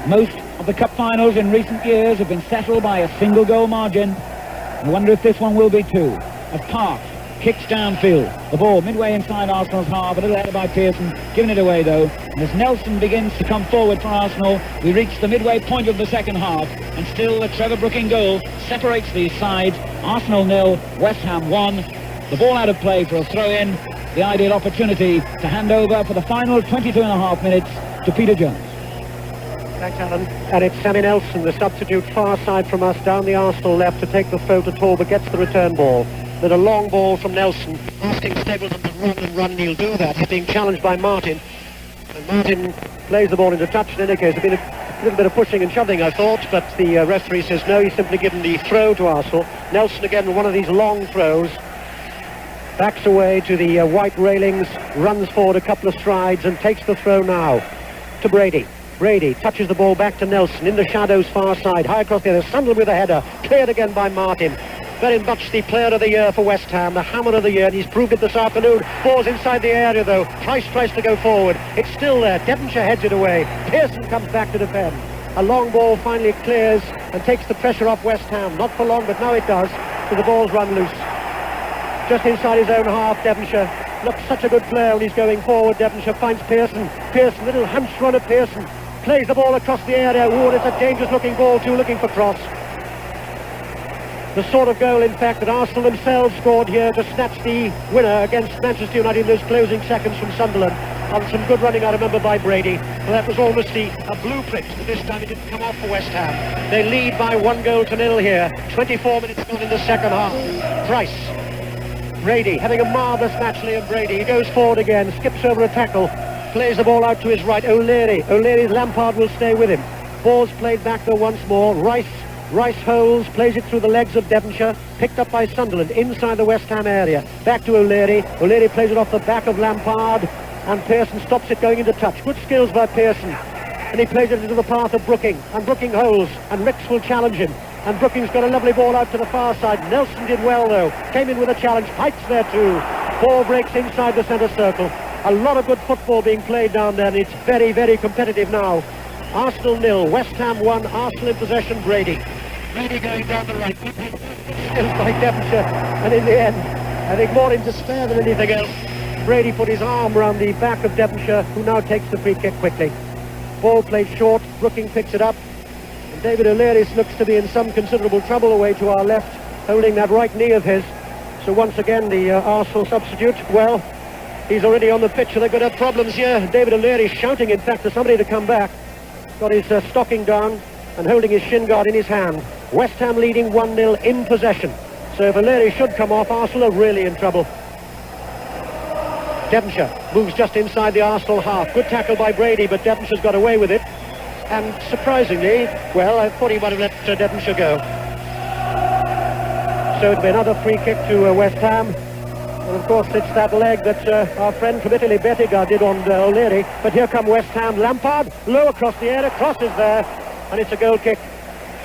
Most of the cup finals in recent years have been settled by a single goal margin. I wonder if this one will be too. As Parkes kicks downfield, the ball midway inside Arsenal's half, a little headed by Pearson, giving it away though. And as Nelson begins to come forward for Arsenal, we reach the midway point of the second half, and still the Trevor Brooking goal separates these sides. Arsenal 0, West Ham 1. The ball out of play for a throw-in. The ideal opportunity to hand over for the final 22 and a half minutes to Peter Jones. Thanks, Alan. And it's Sammy Nelson, the substitute far side from us, down the Arsenal left to take the throw to Torber, gets the return ball. Then a long ball from Nelson, asking Stapleton to run and run, and he'll do that. He's being challenged by Martin. And Martin plays the ball into touch. In any case, there's been a little bit of pushing and shoving, I thought, but the referee says no, he's simply given the throw to Arsenal. Nelson again with one of these long throws. Backs away to the white railings, runs forward a couple of strides and takes the throw now to Brady. Brady touches the ball back to Nelson in the shadows far side, high across the other. Sunderland with a header, cleared again by Martin. Very much the player of the year for West Ham, the hammer of the year, and he's proved it this afternoon. Ball's inside the area though. Price tries to go forward. It's still there. Devonshire heads it away. Pearson comes back to defend. A long ball finally clears and takes the pressure off West Ham. Not for long, but now it does, so the ball's run loose. Just inside his own half, Devonshire looks such a good player when he's going forward. Devonshire finds Pearson. Pearson, little hunch run of Pearson. Plays the ball across the area. Oh, it's a dangerous looking ball too, looking for cross. The sort of goal, in fact, that Arsenal themselves scored here to snatch the winner against Manchester United in those closing seconds from Sunderland. On some good running, I remember, by Brady. Well, that was almost a blueprint, but this time it didn't come off for West Ham. They lead by 1-0 here. 24 minutes gone in the second half. Price. Brady, having a marvellous match, Liam Brady. He goes forward again, skips over a tackle, plays the ball out to his right. O'Leary's Lampard will stay with him. Ball's played back though once more. Rice holds, plays it through the legs of Devonshire, picked up by Sunderland inside the West Ham area. Back to O'Leary. O'Leary plays it off the back of Lampard, and Pearson stops it going into touch. Good skills by Pearson. And he plays it into the path of Brooking, and Brooking holds, and Ricks will challenge him. And Brooking's got a lovely ball out to the far side. Nelson did well though, came in with a challenge. Pike's there too. Ball breaks inside the centre circle. A lot of good football being played down there, and it's very, very competitive now. Arsenal 0, West Ham 1, Arsenal in possession. Brady going down the right, still by Devonshire, and in the end, I think more in despair than anything else, Brady put his arm around the back of Devonshire, who now takes the free kick quickly. Ball played short, Brooking picks it up, and David O'Leary looks to be in some considerable trouble away to our left, holding that right knee of his. So once again, the Arsenal substitute, well, he's already on the pitch, and they're going to have problems here. David O'Leary shouting, in fact, to somebody to come back. Got his stocking down and holding his shin guard in his hand. West Ham leading 1-0 in possession. So if O'Leary should come off, Arsenal are really in trouble. Devonshire moves just inside the Arsenal half. Good tackle by Brady, but Devonshire's got away with it. And surprisingly, well, I thought he might have let Devonshire go. So it'll be another free kick to West Ham. And of course it's that leg that our friend from Italy, Bettigar, did on O'Leary. But here come West Ham. Lampard, low across the area, crosses there, and it's a goal kick.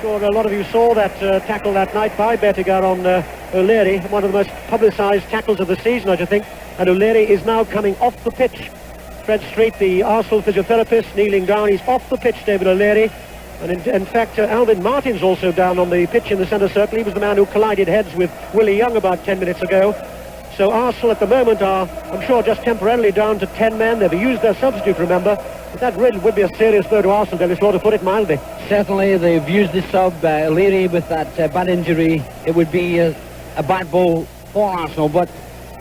Sure, a lot of you saw that tackle that night by Bettigar on O'Leary, one of the most publicised tackles of the season, I think. And O'Leary is now coming off the pitch. Fred Street, the Arsenal physiotherapist, kneeling down. He's off the pitch, David O'Leary. And in fact, Alvin Martin's also down on the pitch in the centre circle. He was the man who collided heads with Willie Young about 10 minutes ago. So Arsenal at the moment are, I'm sure, just temporarily down to 10 men. They've used their substitute, remember. But that really would be a serious blow to Arsenal, Dennis Law, to put it mildly. Certainly, they've used the sub. Leary with that bad injury. It would be a bad ball for Arsenal. But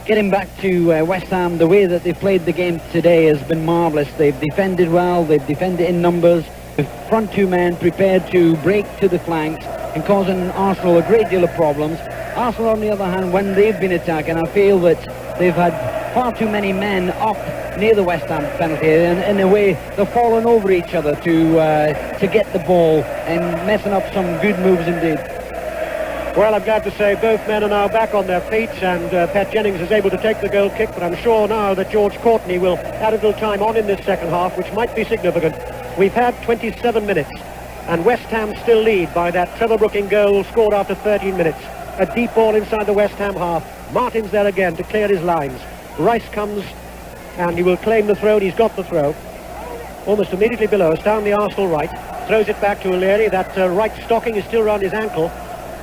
getting back to West Ham, the way that they've played the game today has been marvellous. They've defended well. They've defended in numbers. The front two men prepared to break to the flanks and causing Arsenal a great deal of problems. Arsenal, on the other hand, when they've been attacking, I feel that they've had far too many men up near the West Ham penalty, and in a way they're falling over each other to get the ball and messing up some good moves indeed. Well, I'm glad to say both men are now back on their feet, and Pat Jennings is able to take the goal kick, but I'm sure now that George Courtney will add a little time on in this second half, which might be significant. We've had 27 minutes, and West Ham still lead by that Trevor Brooking goal scored after 13 minutes. A deep ball inside the West Ham half. Martin's there again to clear his lines. Rice comes, and he will claim the throw, and he's got the throw. Almost immediately below us, down the Arsenal right. Throws it back to O'Leary. That right stocking is still round his ankle,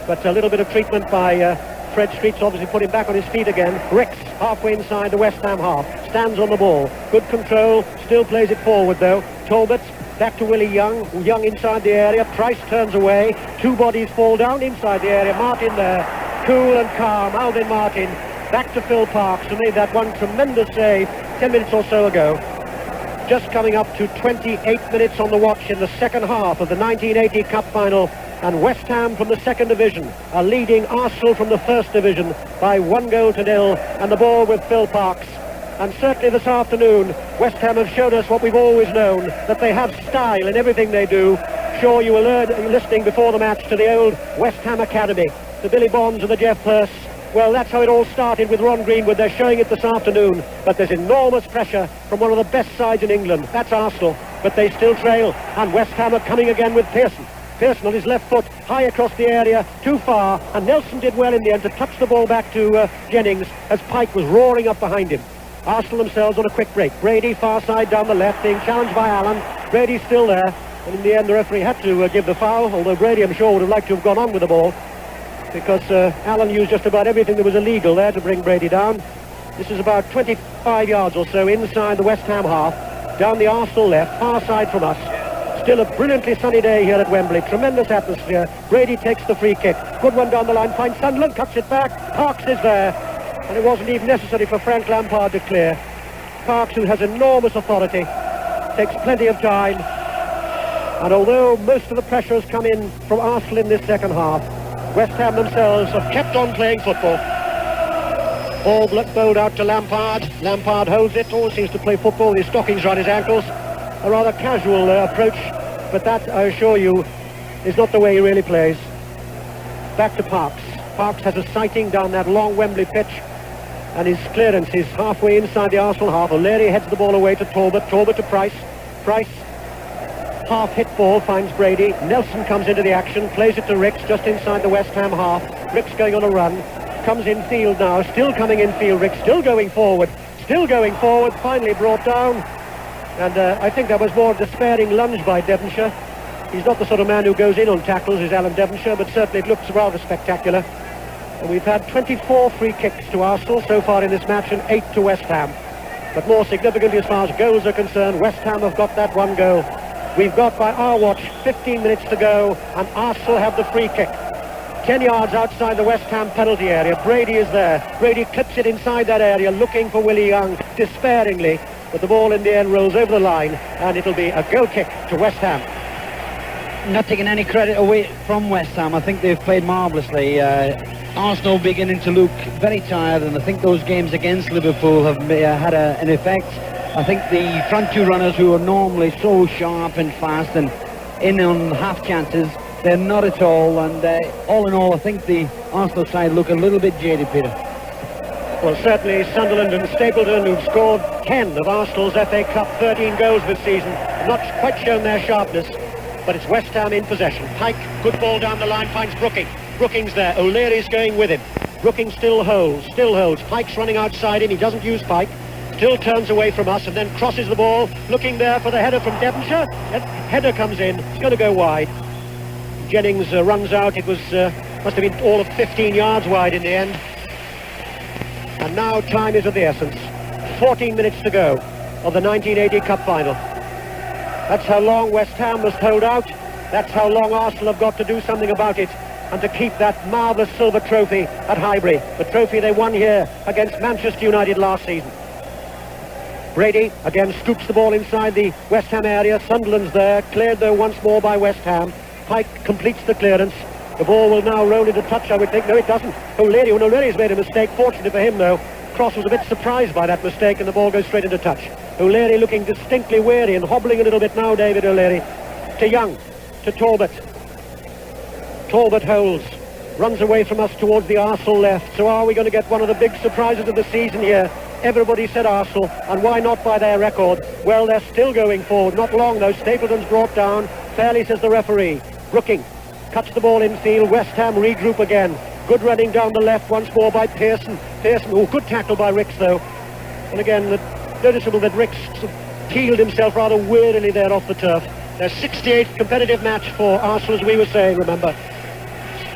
but a little bit of treatment by Fred Streets obviously put him back on his feet again. Ricks, halfway inside the West Ham half, stands on the ball. Good control, still plays it forward though. Talbot, back to Willie Young. Young inside the area. Price turns away. Two bodies fall down inside the area. Martin there, cool and calm. Alvin Martin, back to Phil Parkes, who made that one tremendous save 10 minutes or so ago. Just coming up to 28 minutes on the watch in the second half of the 1980 Cup Final. And West Ham from the second division are leading Arsenal from the first division by 1-0. And the ball with Phil Parkes. And certainly this afternoon, West Ham have shown us what we've always known, that they have style in everything they do. Sure, you were listening before the match to the old West Ham Academy, the Billy Bonds and the Jeff Hurst. Well, that's how it all started with Ron Greenwood. They're showing it this afternoon. But there's enormous pressure from one of the best sides in England. That's Arsenal. But they still trail. And West Ham are coming again with Pearson. Pearson on his left foot, high across the area, too far. And Nelson did well in the end to touch the ball back to Jennings as Pike was roaring up behind him. Arsenal themselves on a quick break. Brady far side down the left, being challenged by Allen. Brady's still there. And in the end, the referee had to give the foul, although Brady, I'm sure, would have liked to have gone on with the ball, because Allen used just about everything that was illegal there to bring Brady down. This is about 25 yards or so inside the West Ham half, down the Arsenal left, far side from us. Still a brilliantly sunny day here at Wembley. Tremendous atmosphere. Brady takes the free kick. Good one down the line. Finds Sunderland, cuts it back. Parkes is there. And it wasn't even necessary for Frank Lampard to clear. Parkes, who has enormous authority, takes plenty of time. And although most of the pressure has come in from Arsenal in this second half, West Ham themselves have kept on playing football. Ball bowled out to Lampard. Lampard holds it, always seems to play football with his stockings around his ankles. A rather casual approach, but that, I assure you, is not the way he really plays. Back to Parkes. Parkes has a sighting down that long Wembley pitch, and his clearance is halfway inside the Arsenal half. O'Leary heads the ball away to Talbot. Talbot to Price. Price, half-hit ball, finds Brady. Nelson comes into the action, plays it to Ricks just inside the West Ham half. Ricks going on a run. Comes in field now, still coming in field. Ricks still going forward. Finally brought down. And I think that was more a despairing lunge by Devonshire. He's not the sort of man who goes in on tackles, is Alan Devonshire, but certainly it looks rather spectacular. And we've had 24 free kicks to Arsenal so far in this match and 8 to West Ham. But more significantly as far as goals are concerned, West Ham have got that one goal. We've got, by our watch, 15 minutes to go, and Arsenal have the free kick. 10 yards outside the West Ham penalty area. Brady is there. Brady clips it inside that area, looking for Willie Young, despairingly. But the ball in the end rolls over the line, and it'll be a goal kick to West Ham. Not taking any credit away from West Ham. I think they've played marvellously. Arsenal beginning to look very tired, and I think those games against Liverpool have had an effect. I think the front two runners, who are normally so sharp and fast and in on half chances, they're not at all. And all in all, I think the Arsenal side look a little bit jaded, Peter. Well, certainly Sunderland and Stapleton, who've scored 10 of Arsenal's FA Cup 13 goals this season, have not quite shown their sharpness. But it's West Ham in possession. Pike, good ball down the line, finds Brooking. Brooking's there. O'Leary's going with him. Brooking still holds. Pike's running outside him. He doesn't use Pike. Still turns away from us and then crosses the ball, looking there for the header from Devonshire. That header comes in. It's going to go wide. Jennings runs out. It was must have been all of 15 yards wide in the end. And now time is of the essence. 14 minutes to go of the 1980 Cup Final. That's how long West Ham must hold out. That's how long Arsenal have got to do something about it and to keep that marvellous silver trophy at Highbury, the trophy they won here against Manchester United last season. Brady again scoops the ball inside the West Ham area. Sunderland's there, cleared though once more by West Ham. Pike completes the clearance. The ball will now roll into touch, I would think. No, it doesn't. O'Leary's made a mistake. Fortunately for him, though, Cross was a bit surprised by that mistake and the ball goes straight into touch. O'Leary looking distinctly weary and hobbling a little bit now, David O'Leary. To Young, to Talbot. Talbot holds, runs away from us towards the Arsenal left. So are we going to get one of the big surprises of the season here? Everybody said Arsenal, and why not by their record? Well, they're still going forward. Not long, though. Stapleton's brought down. Fairly, says the referee. Brooking cuts the ball infield. West Ham regroup again. Good running down the left once more by Pearson. Good tackle by Ricks, though. And again, noticeable that Ricks peeled himself rather wearily there off the turf. Their 68th competitive match for Arsenal, as we were saying, remember.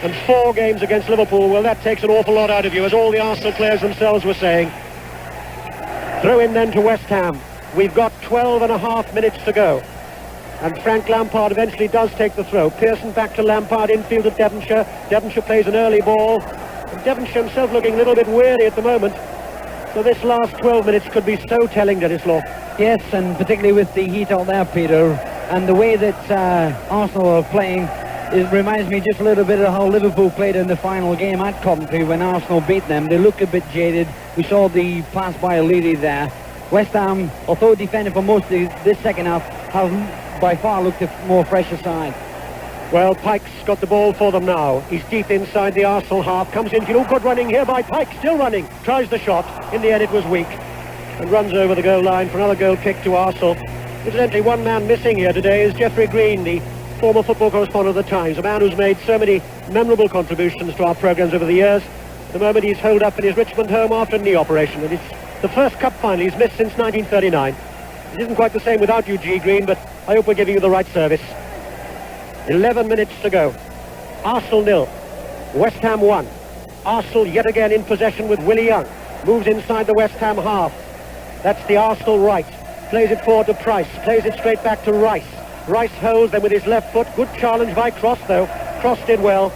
And 4 games against Liverpool. Well, that takes an awful lot out of you, as all the Arsenal players themselves were saying. Throw in then to West Ham. We've got 12 and a half minutes to go. And Frank Lampard eventually does take the throw. Pearson back to Lampard, infield at Devonshire. Devonshire plays an early ball. And Devonshire himself looking a little bit weary at the moment. So this last 12 minutes could be so telling, Dennis Law. Yes, and particularly with the heat out there, Peter, and the way that Arsenal are playing, it reminds me just a little bit of how Liverpool played in the final game at Coventry when Arsenal beat them. They look a bit jaded. We saw the pass by O'Leary there. West Ham, although defending for most of this second half, have by far looked a more fresher side. Well, Pike's got the ball for them now. He's deep inside the Arsenal half. Comes in, good running here by Pike. Still running. Tries the shot. In the end, it was weak. And runs over the goal line for another goal kick to Arsenal. Incidentally, one man missing here today is Geoffrey Green, the former football correspondent of the Times, a man who's made so many memorable contributions to our programmes over the years. At the moment he's holed up in his Richmond home after a knee operation, and it's the first cup final he's missed since 1939. It isn't quite the same without you, G. Green, but I hope we're giving you the right service. 11 minutes to go. Arsenal 0, West Ham 1. Arsenal yet again in possession with Willie Young. Moves inside the West Ham half. That's the Arsenal right. Plays it forward to Price. Plays it straight back to Rice. Rice holds them with his left foot. Good challenge by Cross, though. Cross did well.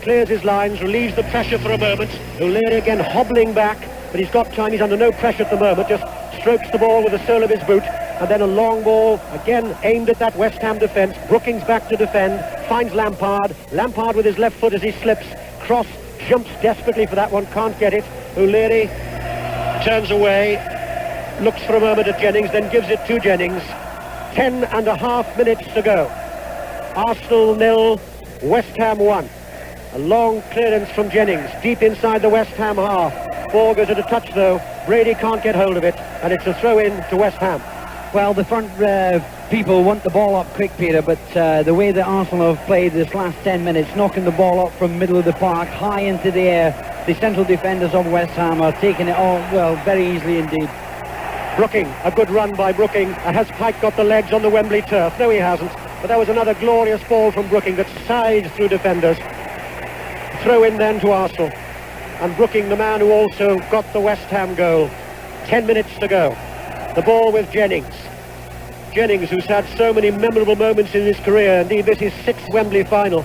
Clears his lines, relieves the pressure for a moment. O'Leary again hobbling back, but he's got time. He's under no pressure at the moment. Just strokes the ball with the sole of his boot. And then a long ball, again aimed at that West Ham defence. Brookings back to defend. Finds Lampard. Lampard with his left foot as he slips. Cross jumps desperately for that one. Can't get it. O'Leary turns away. Looks for a moment at Jennings, then gives it to Jennings. 10 and a half minutes to go. Arsenal 0, West Ham 1. A long clearance from Jennings, deep inside the West Ham half. Ball goes into touch though. Brady can't get hold of it, and it's a throw-in to West Ham. Well, the front people want the ball up quick, Peter, but the way that Arsenal have played this last 10 minutes, knocking the ball up from middle of the park, high into the air, the central defenders of West Ham are taking it all, well, very easily indeed. Brooking, a good run by Brooking. Has Pike got the legs on the Wembley turf? No, he hasn't. But that was another glorious ball from Brooking that sized through defenders. Throw in then to Arsenal. And Brooking, the man who also got the West Ham goal. 10 minutes to go. The ball with Jennings. Jennings, who's had so many memorable moments in his career. Indeed, this is his 6th Wembley final.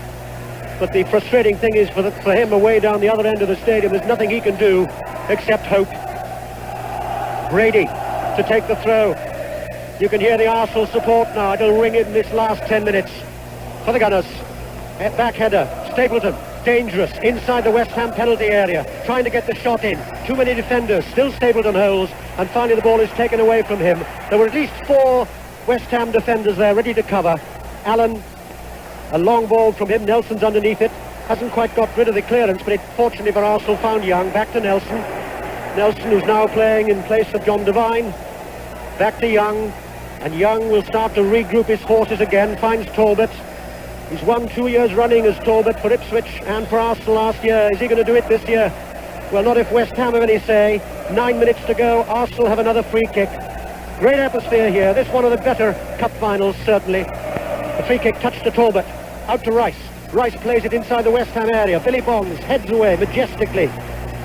But the frustrating thing is for him away down the other end of the stadium, there's nothing he can do except hope. Brady to take the throw. You can hear the Arsenal support now. It'll ring in this last 10 minutes for the Gunners. Back header. Stapleton, dangerous, inside the West Ham penalty area, trying to get the shot in. Too many defenders. Still Stapleton holds, and finally the ball is taken away from him. There were at least 4 West Ham defenders there ready to cover. Allen, a long ball from him. Nelson's underneath it. Hasn't quite got rid of the clearance, but it fortunately for Arsenal found Young. Back to Nelson. Nelson, who's now playing in place of John Devine. Back to Young, and Young will start to regroup his forces again. Finds Talbot. He's won 2 years running as Talbot for Ipswich and for Arsenal last year. Is he going to do it this year? Well, not if West Ham have any say. 9 minutes to go. Arsenal have another free kick. Great atmosphere here. This one of the better cup finals, certainly. The free kick touched to Talbot. Out to Rice. Rice plays it inside the West Ham area. Billy Bonds heads away majestically.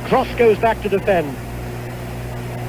Cross goes back to defend.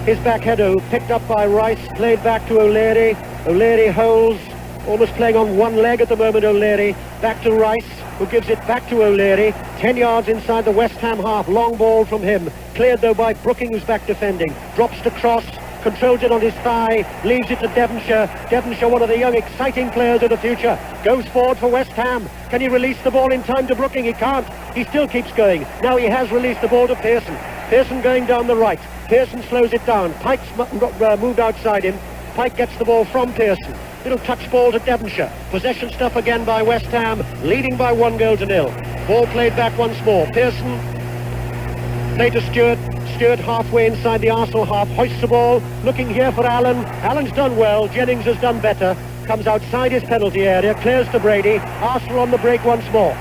His back header picked up by Rice, played back to O'Leary. O'Leary holds, almost playing on one leg at the moment, O'Leary. Back to Rice, who gives it back to O'Leary. 10 yards inside the West Ham half. Long ball from him. Cleared though by Brooking, who's back defending. Drops to Cross. Controls it on his thigh, leaves it to Devonshire. Devonshire, one of the young, exciting players of the future, goes forward for West Ham. Can he release the ball in time to Brooking? He can't. He still keeps going. Now he has released the ball to Pearson. Pearson going down the right. Pearson slows it down. Pike's moved outside him. Pike gets the ball from Pearson. Little touch ball to Devonshire. Possession stuff again by West Ham, leading by 1-0. Ball played back once more. Pearson played to Stewart. Stewart halfway inside the Arsenal half, hoists the ball, looking here for Allen. Allen's done well, Jennings has done better. Comes outside his penalty area, clears to Brady. Arsenal on the break once more.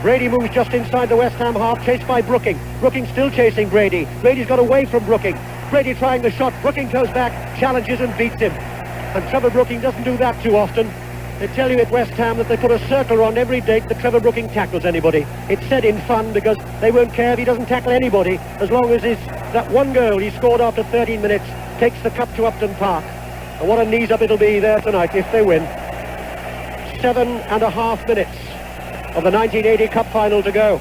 Brady moves just inside the West Ham half, chased by Brooking. Brooking still chasing Brady. Brady's got away from Brooking. Brady trying the shot, Brooking goes back, challenges and beats him. And Trevor Brooking doesn't do that too often. They tell you at West Ham that they put a circle around every date that Trevor Brooking tackles anybody. It's said in fun because they won't care if he doesn't tackle anybody as long as that one goal he scored after 13 minutes takes the cup to Upton Park. And what a knees up it'll be there tonight if they win. 7.5 minutes of the 1980 Cup final to go.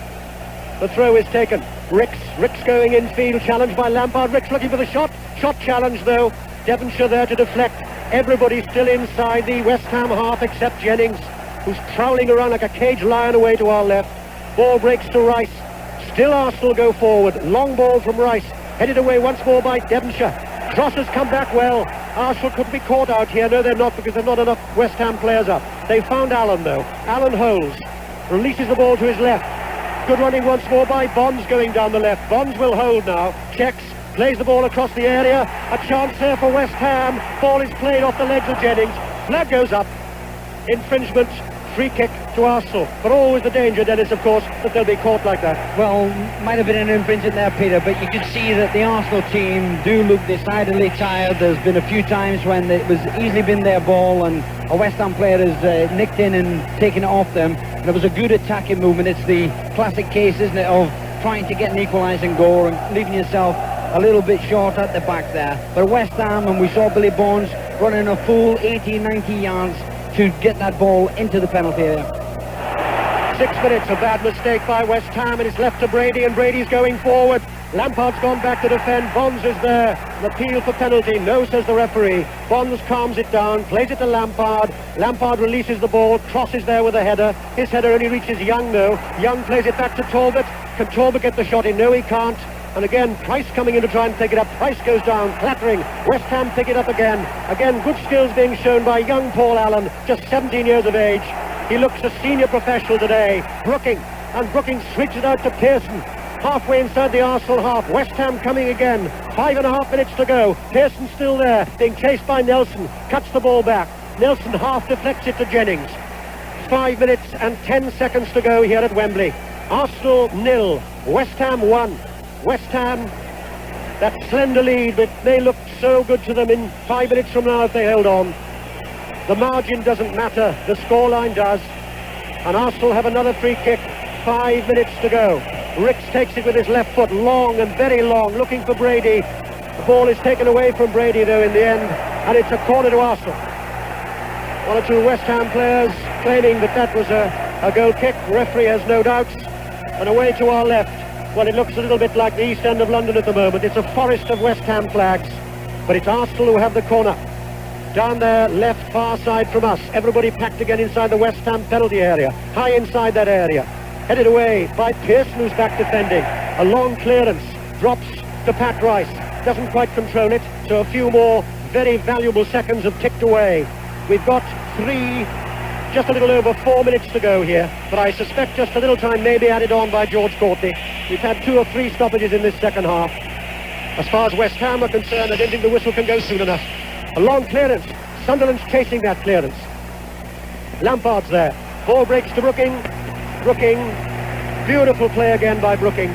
The throw is taken. Ricks going in field, challenged by Lampard. Ricks looking for the shot. Shot challenge though. Devonshire there to deflect. Everybody still inside the West Ham half except Jennings, who's prowling around like a caged lion away to our left. Ball breaks to Rice. Still Arsenal go forward. Long ball from Rice. Headed away once more by Devonshire. Cross has come back well. Arsenal couldn't be caught out here. No, they're not, because there's not enough West Ham players up. They found Allen though. Allen holds. Releases the ball to his left. Good running once more by Bonds going down the left. Bonds will hold now. Checks. Plays the ball across the area. A chance there for West Ham. Ball is played off the legs of Jennings. Flag goes up. Infringement. Free kick to Arsenal. But always the danger, Dennis, of course, that they'll be caught like that. Well, might have been an infringement there, Peter, but you can see that the Arsenal team do look decidedly tired. There's been a few times when it was easily been their ball and a West Ham player has nicked in and taken it off them. And there was a good attacking movement. It's the classic case, isn't it, of trying to get an equalising goal and leaving yourself a little bit short at the back there. But West Ham, and we saw Billy Bonds running a full 80, 90 yards to get that ball into the penalty area. 6 minutes, a bad mistake by West Ham, and it's left to Brady, and Brady's going forward. Lampard's gone back to defend. Bonds is there. An appeal for penalty. No, says the referee. Bonds calms it down, plays it to Lampard. Lampard releases the ball, crosses there with a header. His header only reaches Young though. Young plays it back to Talbot. Can Talbot get the shot in? No, he can't. And again, Price coming in to try and take it up. Price goes down, clattering. West Ham pick it up again. Again, good skills being shown by young Paul Allen, just 17 years of age. He looks a senior professional today. Brooking, and Brooking switches out to Pearson. Halfway inside the Arsenal half. West Ham coming again. 5.5 minutes to go. Pearson still there, being chased by Nelson. Cuts the ball back. Nelson half deflects it to Jennings. 5 minutes and 10 seconds to go here at Wembley. Arsenal 0, West Ham 1. West Ham, that slender lead, but they looked so good to them in 5 minutes from now if they held on. The margin doesn't matter, the scoreline does. And Arsenal have another free kick, 5 minutes to go. Ricks takes it with his left foot, long and very long, looking for Brady. The ball is taken away from Brady though in the end, and it's a corner to Arsenal. One or two West Ham players claiming that was a goal kick. The referee has no doubts. And away to our left. Well, it looks a little bit like the East End of London at the moment. It's a forest of West Ham flags, but it's Arsenal who have the corner. Down there, left, far side from us. Everybody packed again inside the West Ham penalty area. High inside that area. Headed away by Pearson, who's back defending. A long clearance. Drops to Pat Rice. Doesn't quite control it, so a few more very valuable seconds have ticked away. We've got just a little over 4 minutes to go here, but I suspect just a little time may be added on by George Courtney. We've had 2 or 3 stoppages in this second half. As far as West Ham are concerned, I don't think the whistle can go soon enough. A long clearance. Sunderland's chasing that clearance. Lampard's there. Ball breaks to Brooking. Brooking. Beautiful play again by Brooking.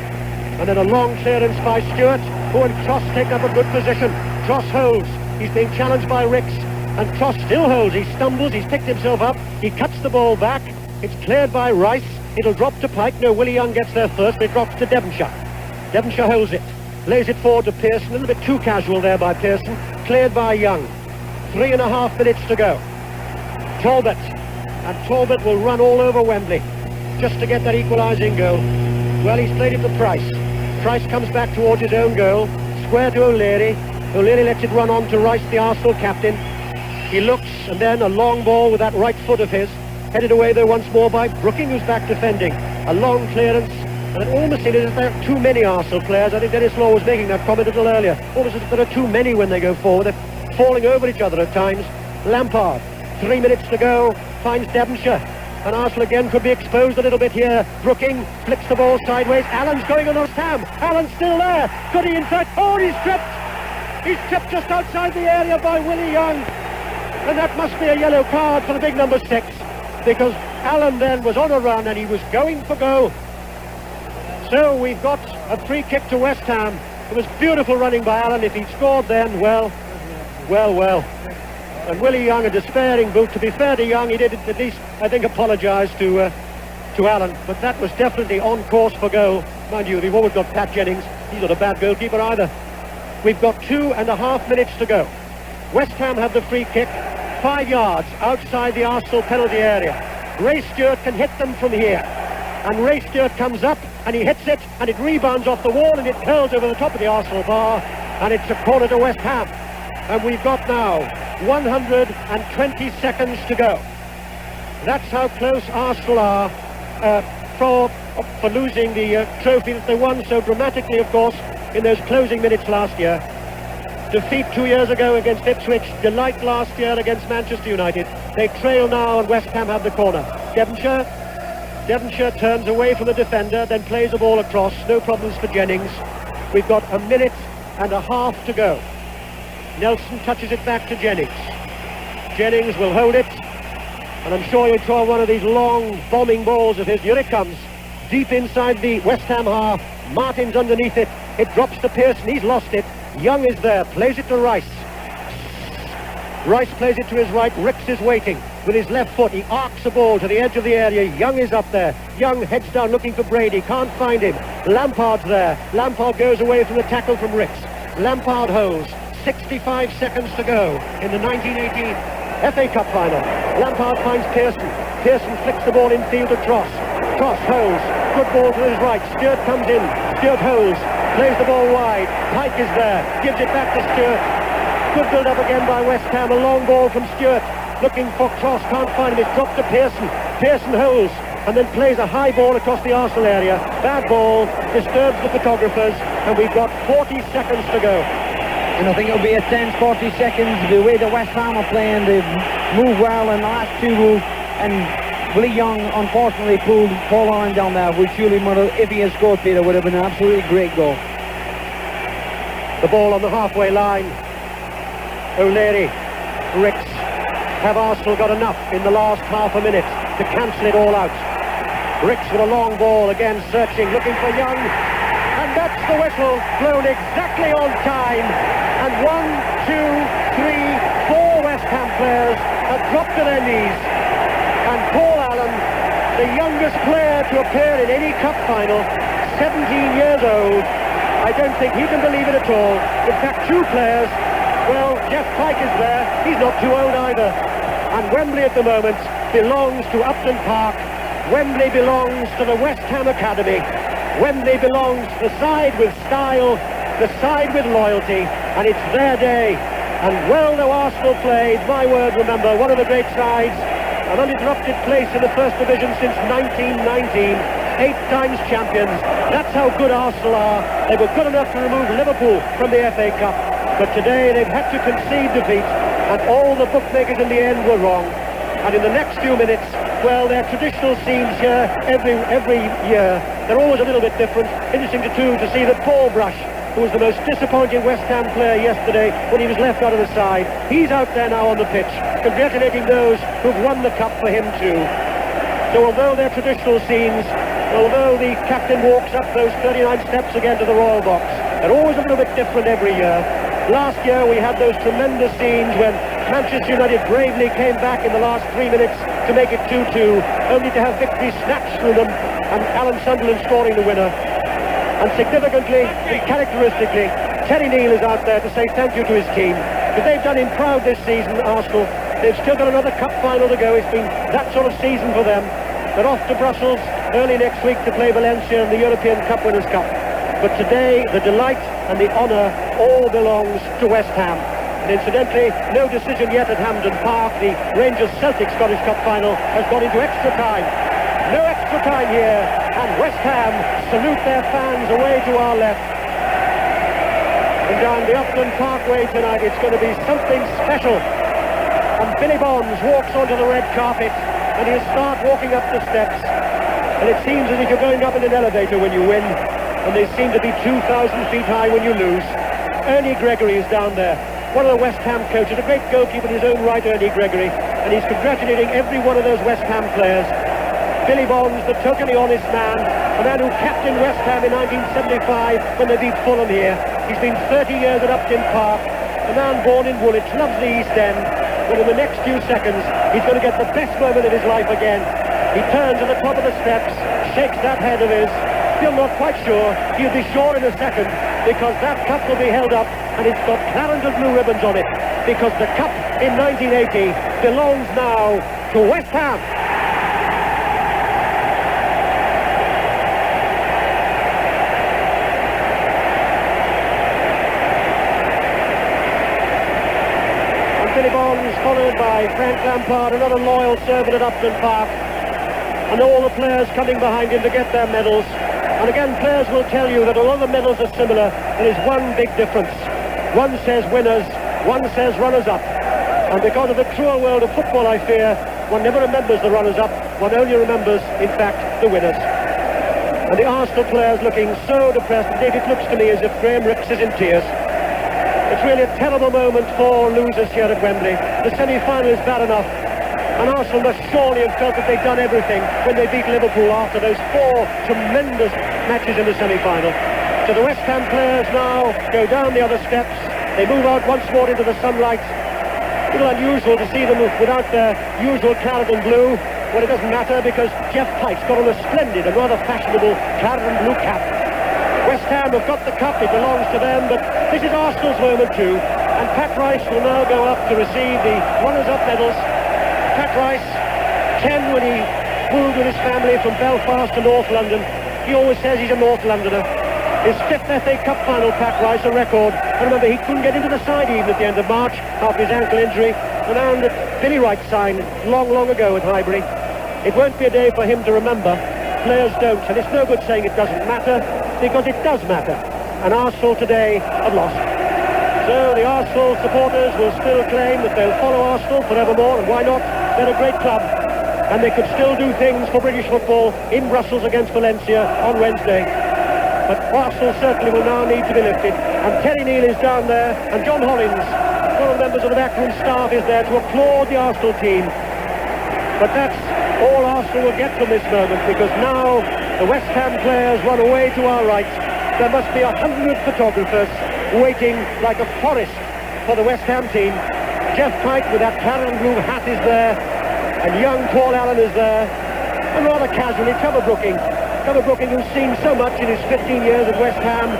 And then a long clearance by Stewart. Oh, and Tross taking up a good position. Tross holds. He's being challenged by Ricks. And Tross still holds. He stumbles. He's picked himself up. He cuts the ball back. It's cleared by Rice. It'll drop to Pike. No, Willie Young gets there first, but it drops to Devonshire. Devonshire holds it. Lays it forward to Pearson. A little bit too casual there by Pearson. Cleared by Young. 3.5 minutes to go. Talbot. And Talbot will run all over Wembley just to get that equalising goal. Well, he's played it to Price. Price comes back towards his own goal. Square to O'Leary. O'Leary lets it run on to Rice, the Arsenal captain. He looks, and then a long ball with that right foot of his. Headed away there once more by Brooking, who's back defending. A long clearance. And it almost seems as if there are too many Arsenal players. I think Dennis Law was making that comment a little earlier. Almost as if there are too many when they go forward. They're falling over each other at times. Lampard, 3 minutes to go, finds Devonshire. And Arsenal again could be exposed a little bit here. Brooking flicks the ball sideways. Allen's going on West Ham. Allen's still there. Could he in fact? Oh, he's tripped. He's tripped just outside the area by Willie Young. And that must be a yellow card for the big number 6. Because Allen then was on a run and he was going for goal. So we've got a free kick to West Ham. It was beautiful running by Allen. If he'd scored then, well. And Willie Young, a despairing boot. To be fair to Young, he did at least, I think, apologise to Allen. But that was definitely on course for goal. Mind you, we've always got Pat Jennings. He's not a bad goalkeeper either. We've got 2.5 minutes to go. West Ham have the free kick, 5 yards outside the Arsenal penalty area. Ray Stewart can hit them from here. And Ray Stewart comes up and he hits it and it rebounds off the wall and it curls over the top of the Arsenal bar and it's a corner to West Ham. And we've got now 120 seconds to go. That's how close Arsenal are for losing the trophy that they won so dramatically, of course, in those closing minutes last year. Defeat 2 years ago against Ipswich, delight last year against Manchester United. They trail now and West Ham have the corner. Devonshire turns away from the defender, then plays the ball across. No problems for Jennings. We've got 1.5 minutes to go. Nelson touches it back to Jennings. Jennings will hold it. And I'm sure he'll try one of these long bombing balls of his. Here it comes. Deep inside the West Ham half. Martin's underneath it. It drops to Pearson. He's lost it. Young is there. Plays it to Rice. Rice plays it to his right. Ricks is waiting. With his left foot, he arcs the ball to the edge of the area. Young is up there. Young heads down looking for Brady. Can't find him. Lampard's there. Lampard goes away from the tackle from Ricks. Lampard holds. 65 seconds to go in the 1918 FA Cup final. Lampard finds Pearson. Pearson flicks the ball infield to Tross. Tross holds. Good ball to his right. Stewart comes in. Stewart holds. Plays the ball wide. Pike is there. Gives it back to Stewart. Good build-up again by West Ham. A long ball from Stewart. Looking for Tross. Can't find him. It's dropped to Pearson. Pearson holds. And then plays a high ball across the Arsenal area. Bad ball. Disturbs the photographers. And we've got 40 seconds to go. And I think it'll be a tense 40 seconds. The way the West Ham are playing, they've moved well in the last 2 moves. And Willie Young, unfortunately, pulled Paul Allen down there, which surely, if he had scored, Peter, would have been an absolutely great goal. The ball on the halfway line. O'Leary, Ricks. Have Arsenal got enough in the last half a minute to cancel it all out? Ricks with a long ball, again searching, looking for Young. And that's the whistle, blown exactly on time. And 1, 2, 3, 4 West Ham players have dropped to their knees. And Paul Allen, the youngest player to appear in any cup final, 17 years old, I don't think he can believe it at all. In fact, 2 players, well, Jeff Pike is there, he's not too old either. And Wembley at the moment belongs to Upton Park. Wembley belongs to the West Ham Academy. Wembley belongs to the side with style, the side with loyalty, and it's their day. And well, though Arsenal played, my word, remember, one of the great sides, an uninterrupted place in the First Division since 1919, 8 times champions. That's how good Arsenal are. They were good enough to remove Liverpool from the FA Cup, but today they've had to concede defeat, and all the bookmakers in the end were wrong. And in the next few minutes, well, they're traditional scenes here every year. They're always a little bit different. Interesting to see that Paul Brush, who was the most disappointing West Ham player yesterday when he was left out of the side, he's out there now on the pitch, congratulating those who've won the cup for him too. So although they're traditional scenes, although the captain walks up those 39 steps again to the Royal Box, They're always a little bit different every year. Last year we had those tremendous scenes when Manchester United bravely came back in the last 3 minutes to make it 2-2, only to have victory snatched from them and Alan Sunderland scoring the winner. And significantly and characteristically, Terry Neal is out there to say thank you to his team, because they've done him proud this season, Arsenal. They've still got another cup final to go. It's been that sort of season for them. They're off to Brussels early next week to play Valencia in the European Cup Winners' Cup. But today, the delight and the honour all belongs to West Ham. And incidentally, no decision yet at Hampden Park. The Rangers-Celtic Scottish Cup final has gone into extra time. No extra time here, and West Ham salute their fans away to our left. And down the Upton Parkway tonight, it's going to be something special. And Billy Bonds walks onto the red carpet, and he'll start walking up the steps. And it seems as if you're going up in an elevator when you win, and they seem to be 2,000 feet high when you lose. Ernie Gregory is down there, one of the West Ham coaches, a great goalkeeper in his own right, Ernie Gregory, and he's congratulating every one of those West Ham players. Billy Bonds, the totally honest man, a man who captained West Ham in 1975 when they beat Fulham here. He's been 30 years at Upton Park, a man born in Woolwich, loves the East End, but in the next few seconds he's going to get the best moment of his life again. He turns at the top of the steps, shakes that head of his, still not quite sure. He'll be sure in a second, because that cup will be held up and it's got Clarendon blue ribbons on it, because the cup in 1980 belongs now to West Ham. Billy Bonds, followed by Frank Lampard, another loyal servant at Upton Park, and all the players coming behind him to get their medals. And again, players will tell you that although the medals are similar, there is one big difference. One says winners, one says runners-up. And because of the cruel world of football, I fear, one never remembers the runners-up, one only remembers, in fact, the winners. And the Arsenal players looking so depressed. Indeed, it looks to me as if Graham Rix is in tears. It's really a terrible moment for losers here at Wembley. The semi-final is bad enough, and Arsenal must surely have felt that they'd done everything when they beat Liverpool after those 4 tremendous matches in the semi-final. So the West Ham players now go down the other steps. They move out once more into the sunlight. A little unusual to see them without their usual Clarendon blue. Well, it doesn't matter, because Jeff Pike's got on a splendid and rather fashionable Clarendon blue cap. West Ham have got the cup, it belongs to them, but this is Arsenal's moment too. And Pat Rice will now go up to receive the runners-up medals. Pat Rice, 10 when he moved with his family from Belfast to North London. He always says he's a North Londoner. His 5th FA Cup final, Pat Rice, a record. And remember, he couldn't get into the side even at the end of March after his ankle injury. And now that Billy Wright signed long, long ago at Highbury. It won't be a day for him to remember. Players don't, and it's no good saying it doesn't matter, because it does matter. And Arsenal today have lost. So the Arsenal supporters will still claim that they'll follow Arsenal forevermore, and why not? They're a great club, and they could still do things for British football in Brussels against Valencia on Wednesday. But Arsenal certainly will now need to be lifted, and Terry Neal is down there, and John Hollins, one of the members of the backroom staff, is there to applaud the Arsenal team. But that's all Arsenal will get from this moment, because now the West Ham players run away to our right. There must be 100 photographers waiting like a forest for the West Ham team. Jeff Pike with that Clarendon blue hat is there, and young Paul Allen is there, and rather casually Trevor Brooking, who's seen so much in his 15 years at West Ham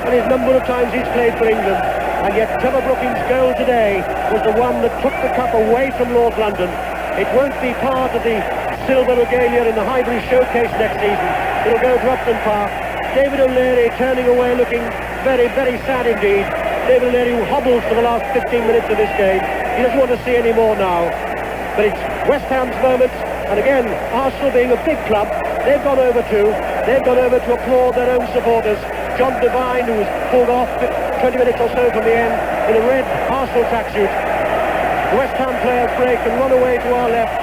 and his number of times he's played for England. And yet Trevor Brooking's goal today was the one that took the cup away from North London. It won't be part of the silver regalia in the Highbury Showcase next season. It'll go to Upton Park. David O'Leary turning away, looking very, very sad indeed. David O'Leary, who hobbles for the last 15 minutes of this game. He doesn't want to see any more now. But it's West Ham's moment, and again, Arsenal being a big club, they've gone over to applaud their own supporters. John Devine, who was pulled off 20 minutes or so from the end in a red Arsenal tracksuit. The West Ham players break and run away to our left.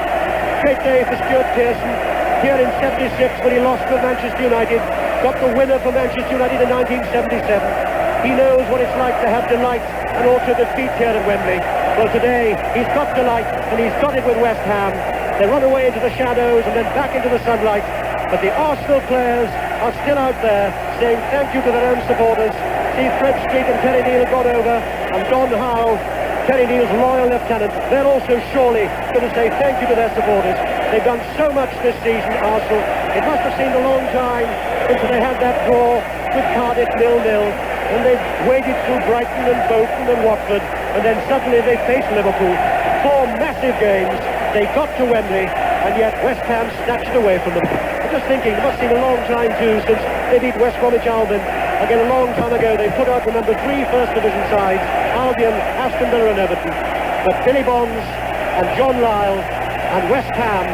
Great day for Stuart Pearson here in 76 when he lost to Manchester United. Got the winner for Manchester United in 1977. He knows what it's like to have delight and also defeat here at Wembley. Well, today he's got delight, and he's got it with West Ham. They run away into the shadows and then back into the sunlight. But the Arsenal players are still out there saying thank you to their own supporters, See Fred Street and Terry Neal got over, and Don Howe, Terry Neal's loyal lieutenant, they're also surely going to say thank you to their supporters. They've done so much this season, Arsenal. It must have seemed a long time since they had that draw with Cardiff 0-0, and they've waded through Brighton and Bolton and Watford, and then suddenly they faced Liverpool. 4 massive games. They got to Wembley, and yet West Ham snatched it away from them. I'm just thinking, it must seem a long time too since they beat West Bromwich Albion. Again, a long time ago, they put out the number 3 First Division sides, Albion, Aston Villa and Everton. But Billy Bonds and John Lyle and West Ham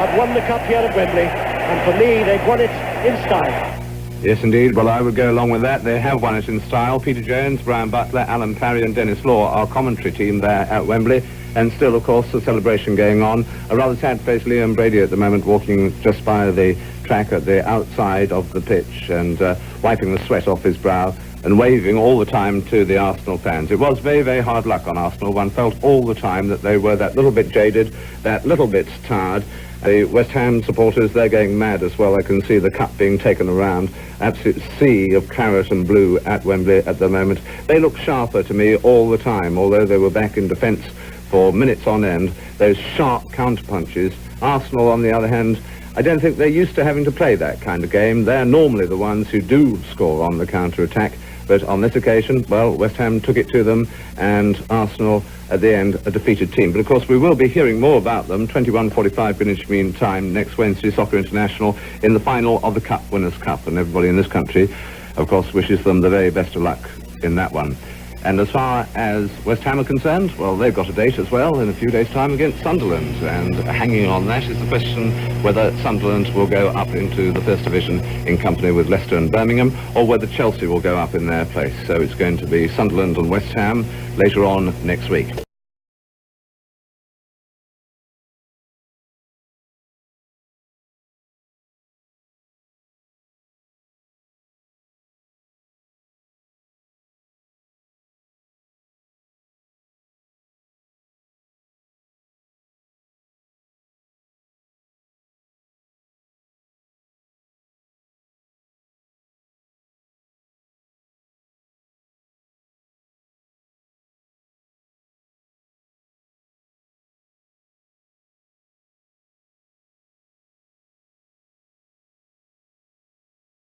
have won the cup here at Wembley, and for me, they've won it in style. Yes, indeed. Well, I would go along with that. They have won it in style. Peter Jones, Brian Butler, Alan Parry and Dennis Law, our commentary team there at Wembley. And still, of course, the celebration going on. A rather sad-faced Liam Brady at the moment, walking just by the track at the outside of the pitch and wiping the sweat off his brow and waving all the time to the Arsenal fans. It was very, very hard luck on Arsenal. One felt all the time that they were that little bit jaded, that little bit tired. The West Ham supporters, they're going mad as well. I can see the cup being taken around. Absolute sea of claret and blue at Wembley at the moment. They look sharper to me all the time, although they were back in defence for minutes on end. Those sharp counterpunches. Arsenal, on the other hand, I don't think they're used to having to play that kind of game. They're normally the ones who do score on the counter-attack. But on this occasion, well, West Ham took it to them, and Arsenal, at the end, a defeated team. But of course, we will be hearing more about them, 21:45 Greenwich Mean Time, next Wednesday, Soccer International, in the final of the Cup Winners' Cup. And everybody in this country, of course, wishes them the very best of luck in that one. And as far as West Ham are concerned, well, they've got a date as well in a few days' time against Sunderland. And hanging on that is the question whether Sunderland will go up into the First Division in company with Leicester and Birmingham, or whether Chelsea will go up in their place. So it's going to be Sunderland and West Ham later on next week.